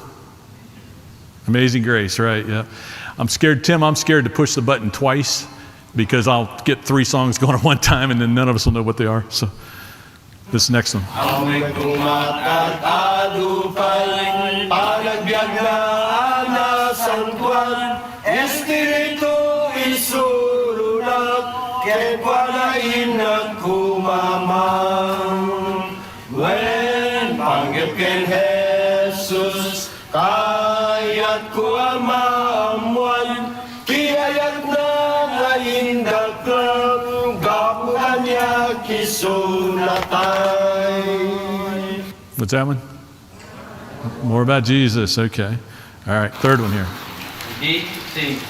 Amazing Grace, right? Yeah. I'm scared to push the button twice because I'll get 3 songs going at one time and then none of us will know what they are. So this next one. Ken Jesus kayat ko amamuan kiyayat na ngaindakang gapuan niya kisunatay. What's that one? More about Jesus. Okay. All right. Third one here. D, C.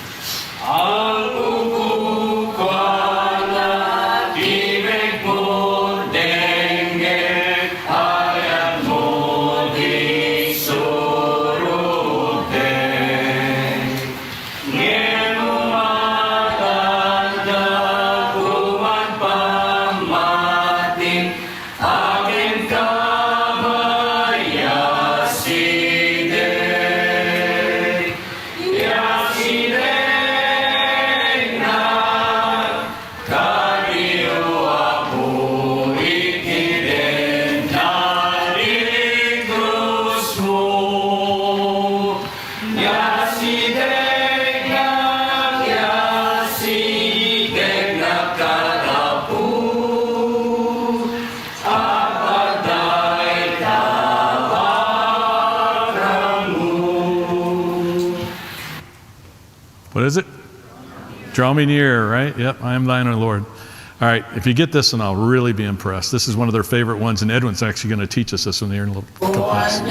Al ukukwana ibig mo dengue ayat mo di surute ngenu matanda kuman pamati agen kabaya side What is it? Draw me near, right? Yep, I am thine, O Lord. All right, if you get this one, I'll really be impressed. This is one of their favorite ones, and Edwin's actually going to teach us this one here in a little couple minutes.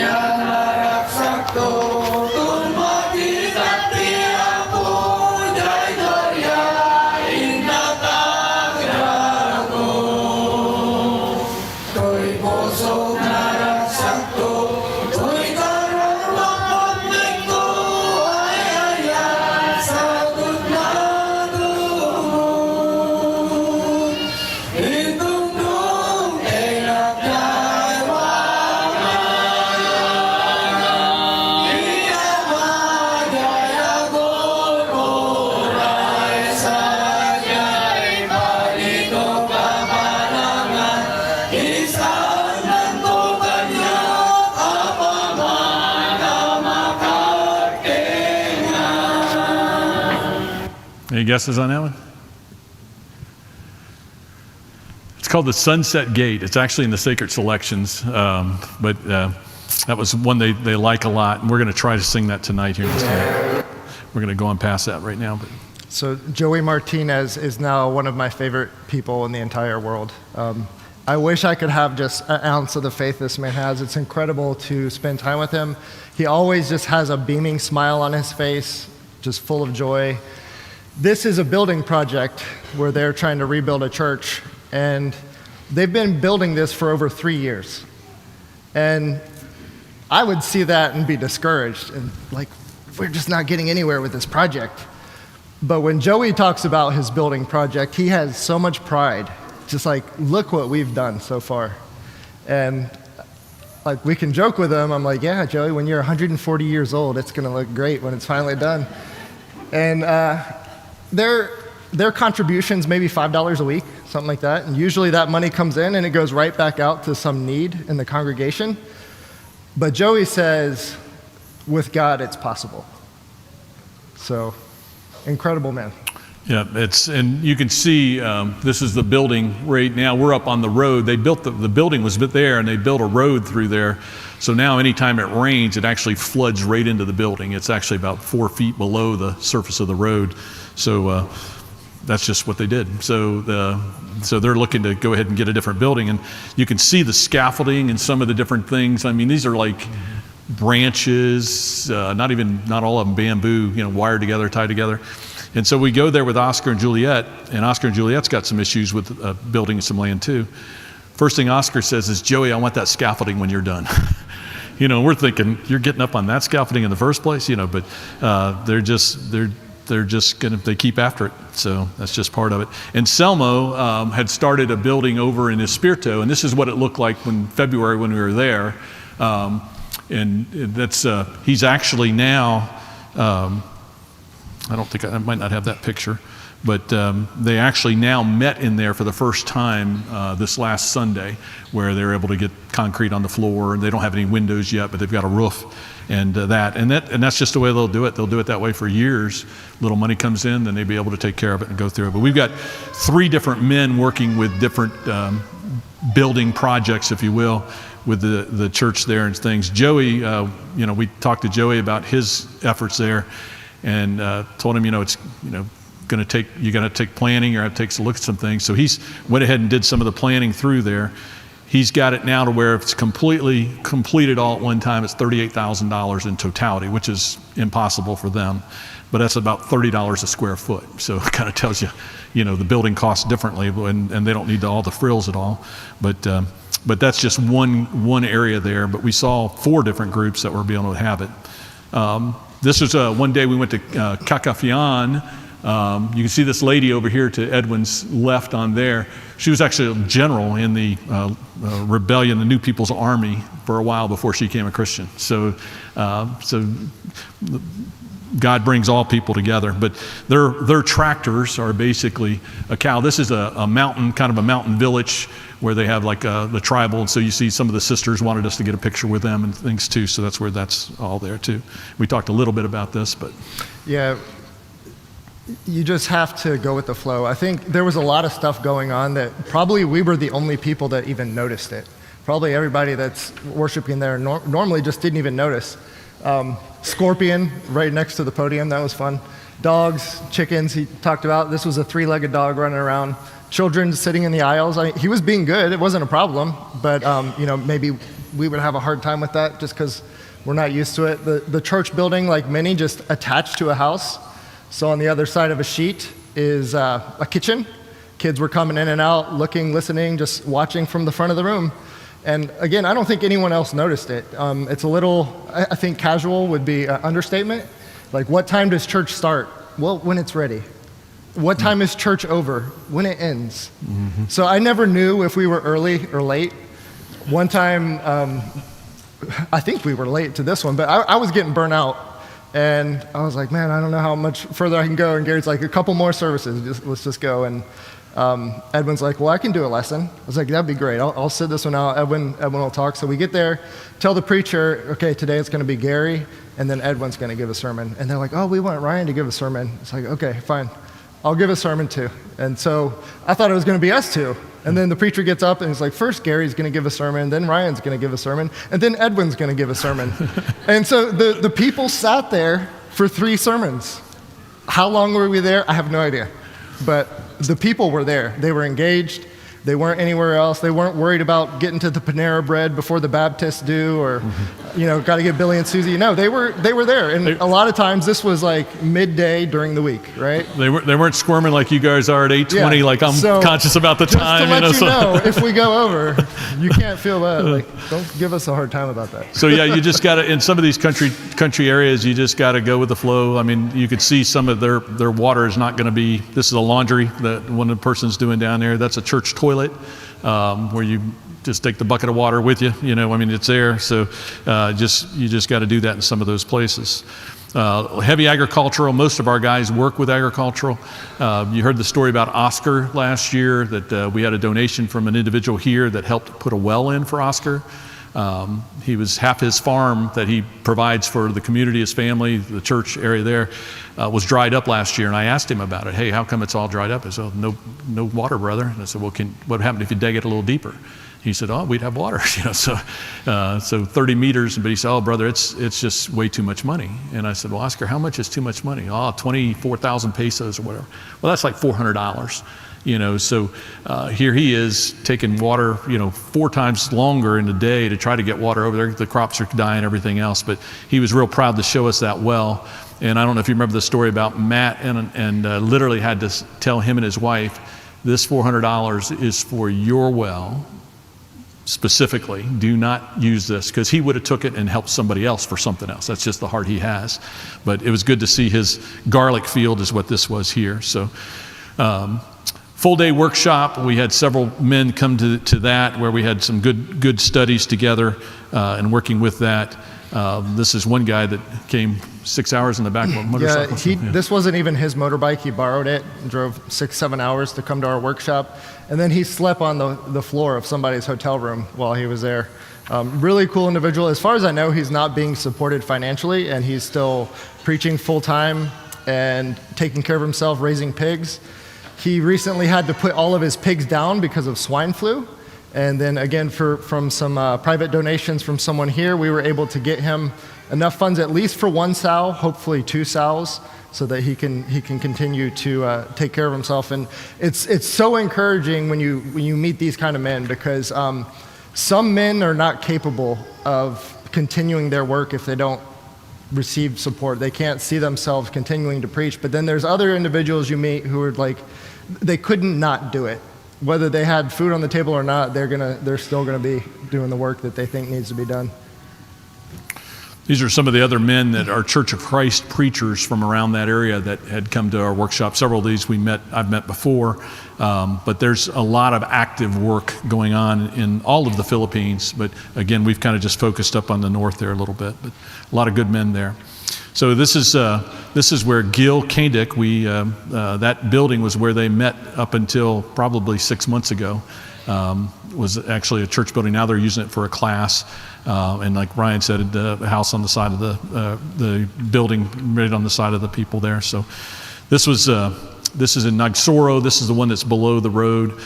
Any guesses on that one? It's called the Sunset Gate. It's actually in the Sacred Selections, but that was one they like a lot, and we're going to try to sing that tonight here in this time. We're going to go on past that right now. But. So Joey Martinez is now one of my favorite people in the entire world. I wish I could have just an ounce of the faith this man has. It's incredible to spend time with him. He always just has a beaming smile on his face. just full of joy. This is a building project where they're trying to rebuild a church, and they've been building this for over 3 years. And I would see that and be discouraged, and like, we're just not getting anywhere with this project. But when Joey talks about his building project, he has so much pride. Just like, look what we've done so far. And like, we can joke with him. I'm like, yeah, Joey, when you're 140 years old, it's going to look great when it's finally done. And their contributions, maybe $5 a week, something like that. And usually that money comes in and it goes right back out to some need in the congregation. But Joey says, with God, it's possible. So, incredible man. Yeah, and you can see this is the building right now. We're up on the road. They built the building was there, and they built a road through there. So now anytime it rains, it actually floods right into the building. It's actually about 4 feet below the surface of the road. So that's just what they did. So they're looking to go ahead and get a different building. And you can see the scaffolding and some of the different things. I mean, these are like branches, not all of them bamboo, wired together, tied together. And so we go there with Oscar and Juliet, and Oscar and Juliet's got some issues with building some land too. First thing Oscar says is, Joey, I want that scaffolding when you're done. We're thinking, you're getting up on that scaffolding in the first place, but they're just they keep after it. So that's just part of it. And Selmo had started a building over in Espiritu, and this is what it looked like in February when we were there. And that's, he's actually now, I might not have that picture, but they actually now met in there for the first time this last Sunday, where they're able to get concrete on the floor. They don't have any windows yet, but they've got a roof and that's just the way they'll do it. They'll do it that way for years. Little money comes in, then they'll be able to take care of it and go through it. But we've got 3 different men working with different building projects, if you will, with the church there and things. Joey, we talked to Joey about his efforts there, and told him, it's going to take planning. You're going to take a look at some things. So he's went ahead and did some of the planning through there. He's got it now to where if it's completely completed all at one time, it's $38,000 in totality, which is impossible for them. But that's about $30 a square foot. So it kind of tells you, the building costs differently, and they don't need all the frills at all. But that's just one area there. But we saw 4 different groups that were able to have it. This was one day we went to Cacafian. You can see this lady over here to Edwin's left on there. She was actually a general in the rebellion, the New People's Army, for a while before she became a Christian. So God brings all people together. But their tractors are basically a cow. This is a mountain, kind of a mountain village where they have like the tribal. And so you see some of the sisters wanted us to get a picture with them and things too. So that's where that's all there too. We talked a little bit about this, but. Yeah, you just have to go with the flow. I think there was a lot of stuff going on that probably we were the only people that even noticed it. Probably everybody that's worshiping there normally just didn't even notice. Scorpion right next to the podium, that was fun. Dogs, chickens, he talked about. This was a 3-legged dog running around. Children sitting in the aisles. He was being good, it wasn't a problem, but maybe we would have a hard time with that just because we're not used to it. The church building, like many, just attached to a house. So on the other side of a sheet is a kitchen. Kids were coming in and out, looking, listening, just watching from the front of the room. And again, I don't think anyone else noticed it. It's a little, I think casual would be an understatement. Like, what time does church start? Well, when it's ready. What time is church over? When it ends. Mm-hmm. So I never knew if we were early or late. One time, I think we were late to this one, but I was getting burnt out. And I was like, man, I don't know how much further I can go. And Gary's like, a couple more services, let's just go. And Edwin's like, well, I can do a lesson. I was like, that'd be great. I'll sit this one out. Edwin will talk. So we get there, tell the preacher, okay, today it's going to be Gary, and then Edwin's going to give a sermon. And they're like, oh, we want Ryan to give a sermon. It's like, okay, fine. I'll give a sermon too. And so I thought it was going to be us two. And then the preacher gets up and he's like, first Gary's going to give a sermon, then Ryan's going to give a sermon, and then Edwin's going to give a sermon. And so the people sat there for 3 sermons. How long were we there? I have no idea. But the people were there. They were engaged. They weren't anywhere else. They weren't worried about getting to the Panera Bread before the Baptists do, or got to get Billy and Susie. No, they were there, and a lot of times this was like midday during the week, right? They weren't squirming like you guys are at 8:20. Yeah. Like I'm So, conscious about the Just time. to let you so. know, if we go over, you can't feel bad. Like, don't give us a hard time about that. So yeah, you just got to, in some of these country areas, you just got to go with the flow. I mean, you could see some of their water is not going to be, this is a laundry that one of the person's doing down there. That's a church toilet where you just take the bucket of water with you. I mean, it's there. So you just got to do that in some of those places. Heavy agricultural, most of our guys work with agricultural. You heard the story about Oscar last year, that we had a donation from an individual here that helped put a well in for Oscar. He was half his farm that he provides for the community, his family, the church area there, was dried up last year. And I asked him about it. Hey, how come it's all dried up? I said, no water, brother. And I said, well, what happened if you dig it a little deeper? He said, oh, we'd have water, so 30 meters. But he said, oh, brother, it's just way too much money. And I said, well, Oscar, how much is too much money? Oh, 24,000 pesos or whatever. Well, that's like $400. So here he is taking water, 4 times longer in a day to try to get water over there. The crops are dying, everything else. But he was real proud to show us that well. And I don't know if you remember the story about Matt, and literally had to tell him and his wife, this $400 is for your well. Specifically, do not use this, because he would have took it and helped somebody else for something else. That's just the heart he has. But it was good to see his garlic field is what this was here. So full day workshop. We had several men come to that, where we had some good studies together and working with that. This is one guy that came 6 hours in the back of a motorcycle. This wasn't even his motorbike. He borrowed it and drove 6-7 hours to come to our workshop. And then he slept on the floor of somebody's hotel room while he was there. Really cool individual. As far as I know, he's not being supported financially, and he's still preaching full time and taking care of himself, raising pigs. He recently had to put all of his pigs down because of swine flu. And then again, from some private donations from someone here, we were able to get him enough funds at least for 1 sow, hopefully 2 sows, so that he can continue to take care of himself. And it's so encouraging when you meet these kind of men, because some men are not capable of continuing their work if they don't receive support. They can't see themselves continuing to preach. But then there's other individuals you meet who are like, they couldn't not do it. Whether they had food on the table or not, they're still gonna be doing the work that they think needs to be done. These are some of the other men that are Church of Christ preachers from around that area that had come to our workshop. Several of these I've met before, but there's a lot of active work going on in all of the Philippines. But again, we've kind of just focused up on the north there a little bit, but a lot of good men there. So this is where Gil Kandik, that building was where they met up until probably 6 months ago. Was actually a church building. Now they're using it for a class. And like Ryan said, the house on the side of the building, right on the side of the people there. So this is in Nagsoro. This is the one that's below the road.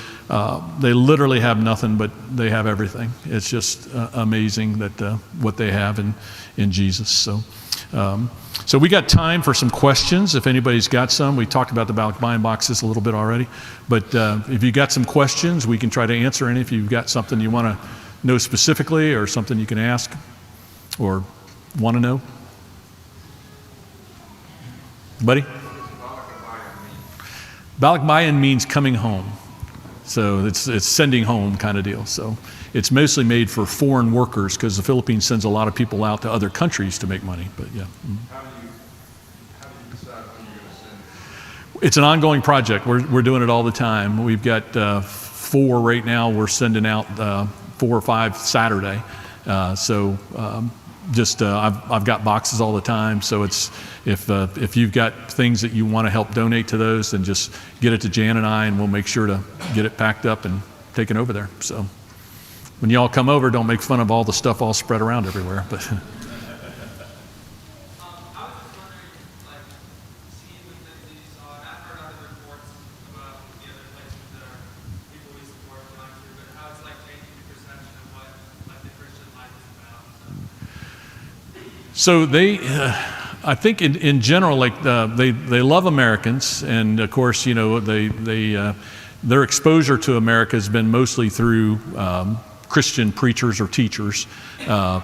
They literally have nothing, but they have everything. It's just amazing that what they have in Jesus. So we got time for some questions if anybody's got some. We talked about the buying boxes a little bit already, but if you got some questions, we can try to answer any. If you've got something you want to know specifically, or something you can ask or want to know. Buddy? Balikbayan means coming home. So it's sending home kind of deal. So it's mostly made for foreign workers, because the Philippines sends a lot of people out to other countries to make money. But yeah. How do you decide when you're going to send? It's an ongoing project. We're doing it all the time. We've got 4 right now. We're sending out 4 or 5 Saturday. I've got boxes all the time. So it's if you've got things that you want to help donate to those, then just get it to Jan and I, and we'll make sure to get it packed up and taken over there. So when you all come over, don't make fun of all the stuff all spread around everywhere. But I was just wondering, like, seeing the things that you saw, and I've heard other reports about the other places that are people we support going through, but how it's like changing the perception of what like the Christian life is about. So I think in general, like they love Americans, and of course, their exposure to America has been mostly through Christian preachers or teachers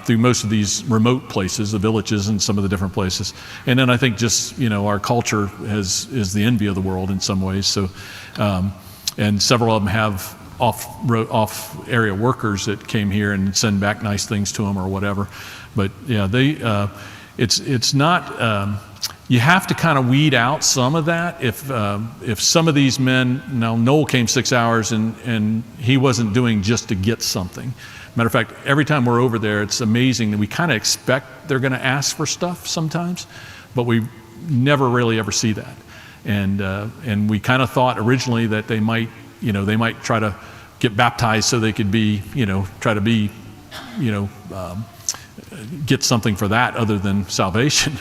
through most of these remote places, the villages and some of the different places. And then I think just, our culture is the envy of the world in some ways. So, and several of them have off area workers that came here and send back nice things to them or whatever. But yeah, it's not, you have to kind of weed out some of that. If some of these men, now Noel came 6 hours and he wasn't doing just to get something. Matter of fact, every time we're over there, it's amazing that we kind of expect they're going to ask for stuff sometimes, but we never really ever see that. And we kind of thought originally that they might try to get baptized so they could be, try to be, get something for that other than salvation,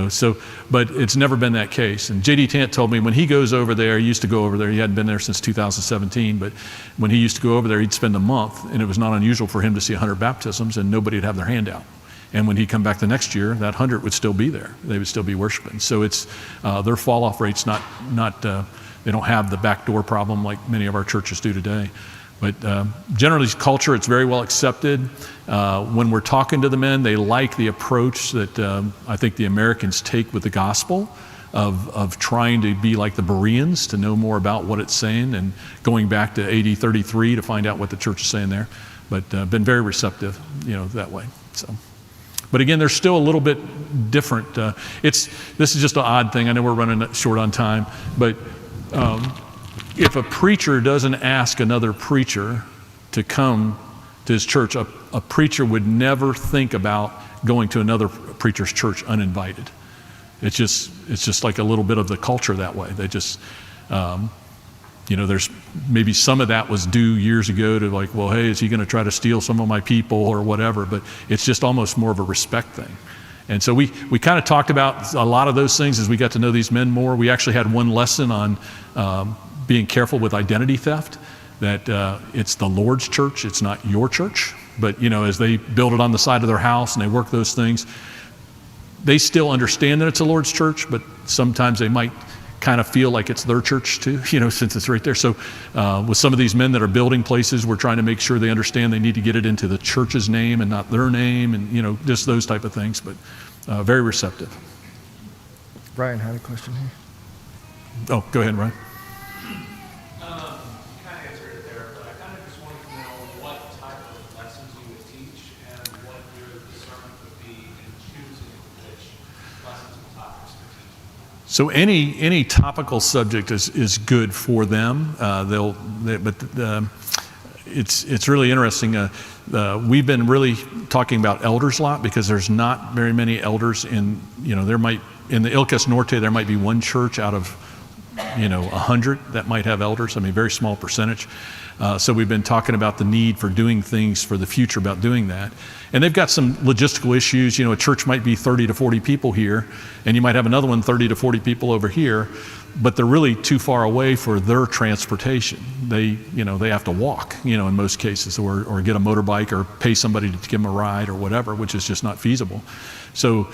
So, but it's never been that case. And J.D. Tant told me when he goes over there, he used to go over there. He hadn't been there since 2017, but when he used to go over there, he'd spend a month, and it was not unusual for him to see 100 baptisms, and nobody would have their hand out. And when he'd come back the next year, that 100 would still be there. They would still be worshiping. So it's their fall off rate's not they don't have the backdoor problem like many of our churches do today. But generally, culture, it's very well accepted. When we're talking to the men, they like the approach that I think the Americans take with the gospel of trying to be like the Bereans, to know more about what it's saying, and going back to AD 33 to find out what the church is saying there. But been very receptive, that way. So. But again, they're still a little bit different. This is just an odd thing. I know we're running short on time, but if a preacher doesn't ask another preacher to come to his church, a preacher would never think about going to another preacher's church uninvited. It's just like a little bit of the culture that way. They just, there's maybe some of that was due years ago to like, well, hey, is he going to try to steal some of my people or whatever? But it's just almost more of a respect thing. And so we kind of talked about a lot of those things as we got to know these men more. We actually had one lesson on being careful with identity theft, that it's the Lord's church, it's not your church. But, as they build it on the side of their house and they work those things, they still understand that it's the Lord's church, but sometimes they might kind of feel like it's their church too, since it's right there. So with some of these men that are building places, we're trying to make sure they understand they need to get it into the church's name and not their name, and, just those type of things, but very receptive. Ryan had a question here. Oh, go ahead, Ryan. You kind of answered it there, but I kind of just wanted to know what type of lessons you would teach and what your discernment would be in choosing which lessons and topics to teach. So any topical subject is good for them. It's really interesting. We've been really talking about elders a lot because there's not very many elders in the Ilocos Norte, there might be one church out of 100 that might have elders. I mean, very small percentage. So we've been talking about the need for doing things for the future about doing that. And they've got some logistical issues. A church might be 30 to 40 people here, and you might have another one 30 to 40 people over here, but they're really too far away for their transportation. They have to walk, in most cases, or get a motorbike or pay somebody to give them a ride or whatever, which is just not feasible. So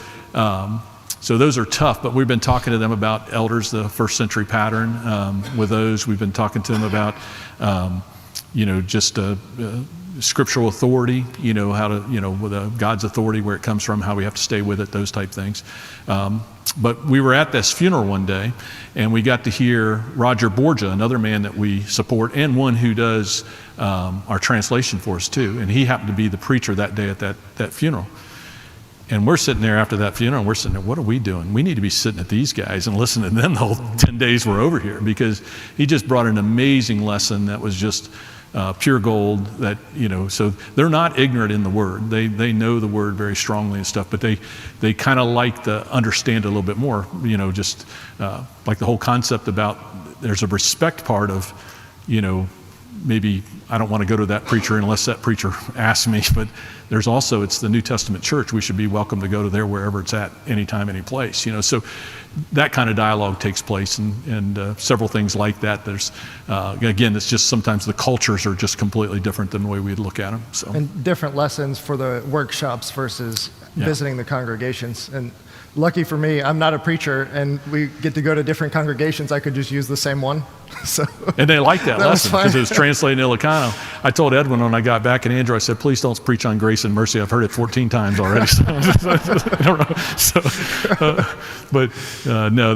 those are tough, but we've been talking to them about elders, the first century pattern with those. We've been talking to them about, scriptural authority, how to, with God's authority, where it comes from, how we have to stay with it, those type things. But we were at this funeral one day, and we got to hear Roger Borgia, another man that we support, and one who does our translation for us too. And he happened to be the preacher that day at that funeral. And we're sitting there after that funeral, and we're sitting there, what are we doing? We need to be sitting at these guys and listening to them the whole 10 days we're over here, because he just brought an amazing lesson that was just pure gold. That, so they're not ignorant in the Word. They know the Word very strongly and stuff, but they kind of like to understand it a little bit more, just like the whole concept about there's a respect part of, maybe I don't want to go to that preacher unless that preacher asks me, but there's also, it's the New Testament church. We should be welcome to go to there wherever it's at, anytime, any place, so that kind of dialogue takes place, and several things like that. There's, again, it's just sometimes the cultures are just completely different than the way we'd look at them. So. And different lessons for the workshops versus visiting the congregations. And lucky for me, I'm not a preacher, and we get to go to different congregations. I could just use the same one. So And they liked that That was lesson because fine. it was translated in Ilocano. I told Edwin when I got back, and Andrew, I said, please don't preach on grace and mercy. I've heard it 14 times already. So, I don't know. So, no,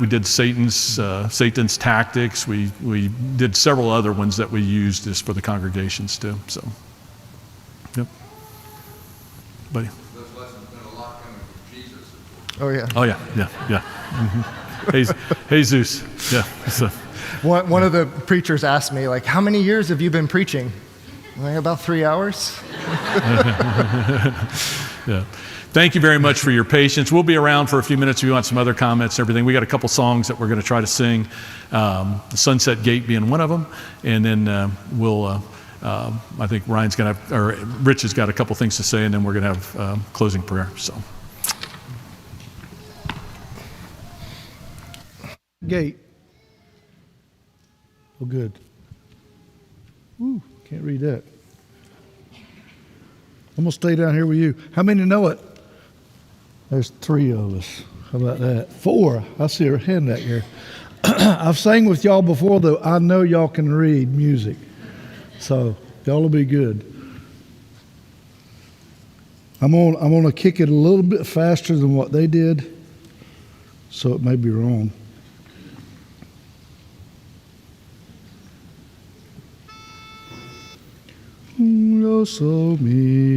we did Satan's tactics. We did several other ones that we used just for the congregations too. So, yep. Buddy. Those lessons meant a lot coming from Jesus, of course. oh yeah. Oh yeah. Mm-hmm. Jesus. Yeah. So, One of the preachers asked me, like, how many years have you been preaching? I'm like, about 3 hours. yeah. Thank you very much for your patience. We'll be around for a few minutes if you want some other comments and everything. We got a couple songs that we're going to try to sing, the Sunset Gate being one of them, and then I think Rich has got a couple things to say, and then we're going to have closing prayer. So. Gate. Oh, good. Ooh, can't read that. I'm going to stay down here with you. How many know it? There's 3 of us. How about that? 4. I see her hand back here. I've sang with y'all before, though. I know y'all can read music. So y'all will be good. I'm going to kick it a little bit faster than what they did, so it may be wrong. Lo so me.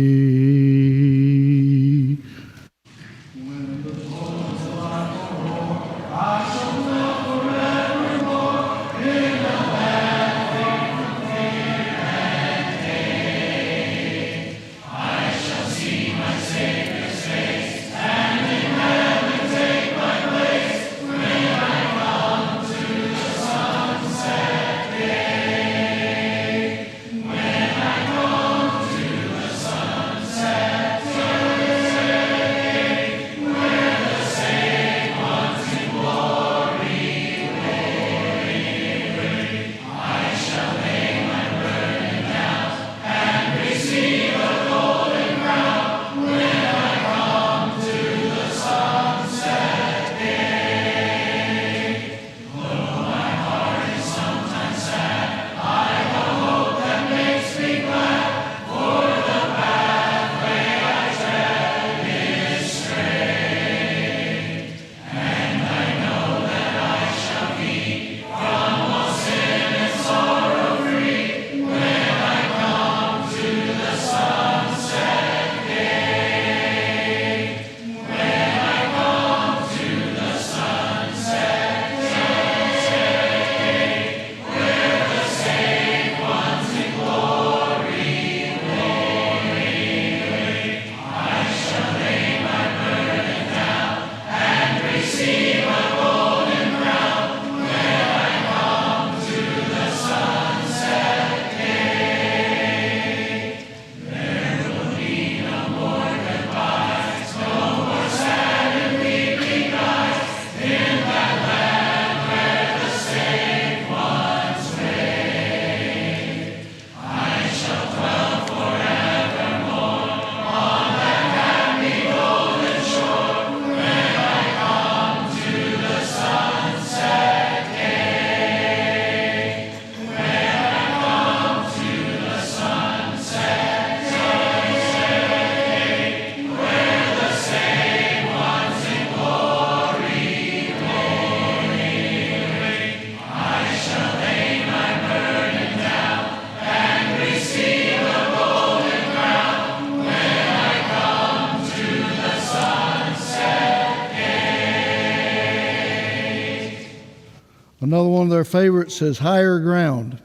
Another one of their favorites says Higher Ground.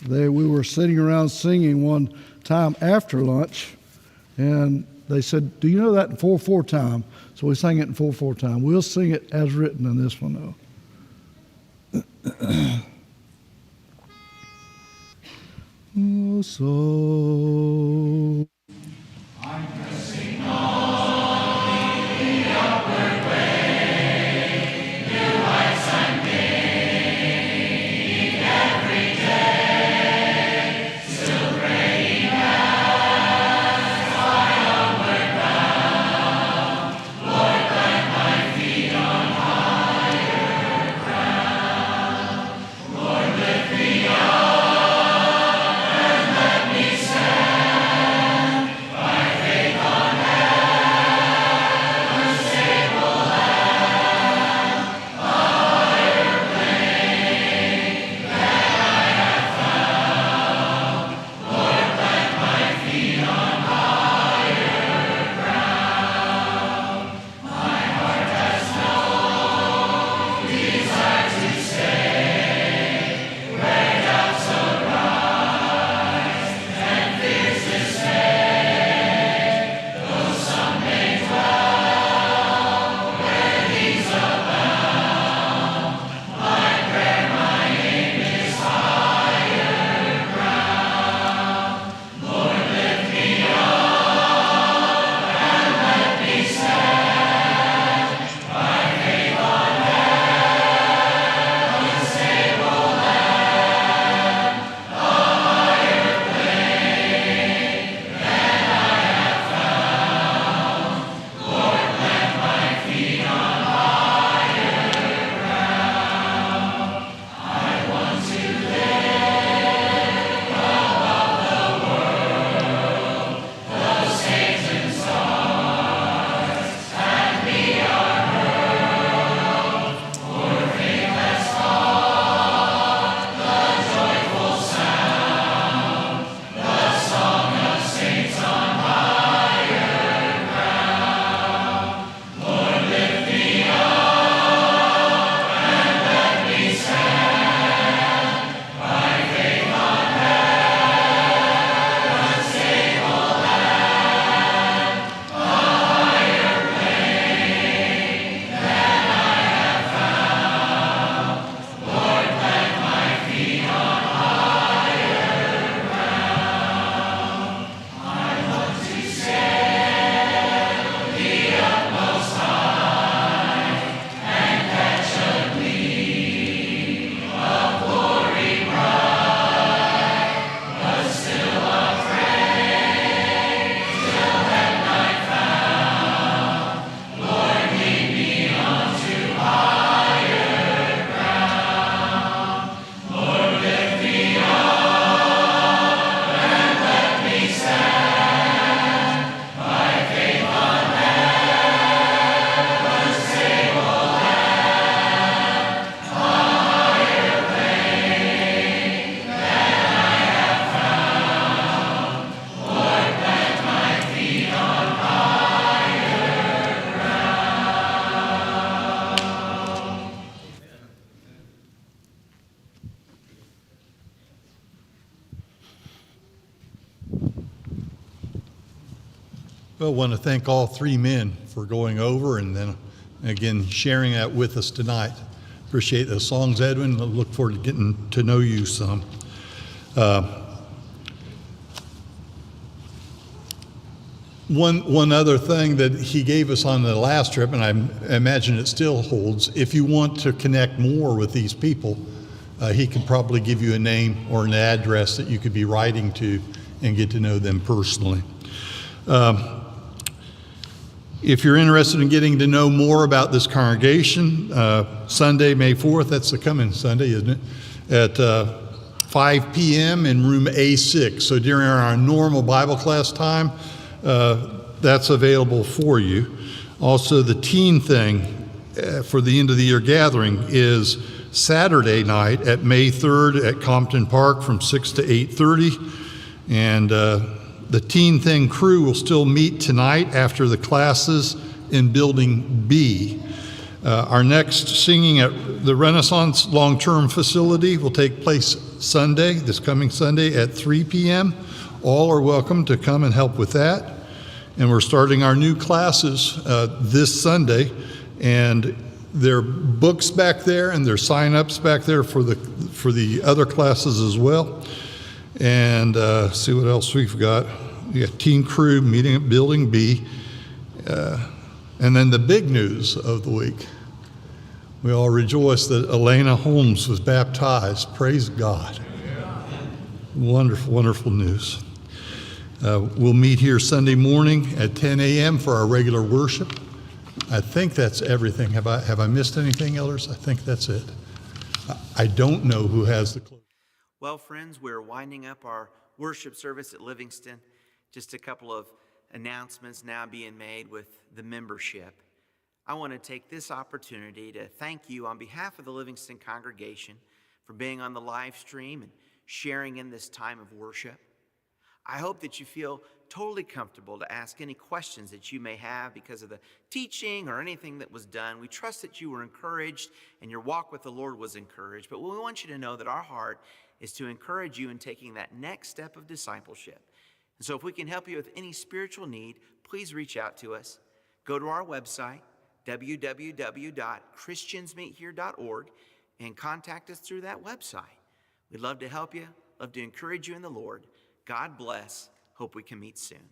We were sitting around singing one time after lunch, and they said, do you know that in 4/4 time? So we sang it in 4/4 time. We'll sing it as written in this one, though. Oh, so Well, I want to thank all three men for going over and then again sharing that with us tonight. Appreciate the songs, Edwin. I look forward to getting to know you some. One other thing that he gave us on the last trip, and I imagine it still holds, if you want to connect more with these people, he could probably give you a name or an address that you could be writing to and get to know them personally. If you're interested in getting to know more about this congregation, Sunday, May 4th, that's the coming Sunday, isn't it? At 5 p.m. in room A6. So during our normal Bible class time, that's available for you. Also, the teen thing for the end of the year gathering is Saturday night at May 3rd at Compton Park from 6 to 8:30. And the teen thing crew will still meet tonight after the classes in Building B. Our next singing at the Renaissance Long-Term Facility will take place Sunday, this coming Sunday at 3 p.m. All are welcome to come and help with that. And we're starting our new classes this Sunday, and there are books back there and there are sign-ups back there for the other classes as well. And see what else we've got. We got Teen Crew meeting at Building B. And then the big news of the week. We all rejoice that Elena Holmes was baptized. Praise God. Wonderful, wonderful news. We'll meet here Sunday morning at 10 a.m. for our regular worship. I think that's everything. Have I missed anything, elders? I think that's it. I don't know who has the close. Well, friends, we're winding up our worship service at Livingston. Just a couple of announcements now being made with the membership. I want to take this opportunity to thank you on behalf of the Livingston congregation for being on the live stream and sharing in this time of worship. I hope that you feel totally comfortable to ask any questions that you may have because of the teaching or anything that was done. We trust that you were encouraged and your walk with the Lord was encouraged. But we want you to know that our heart is to encourage you in taking that next step of discipleship. And so if we can help you with any spiritual need, please reach out to us. Go to our website, www.christiansmeethere.org, and contact us through that website. We'd love to help you, love to encourage you in the Lord. God bless. Hope we can meet soon.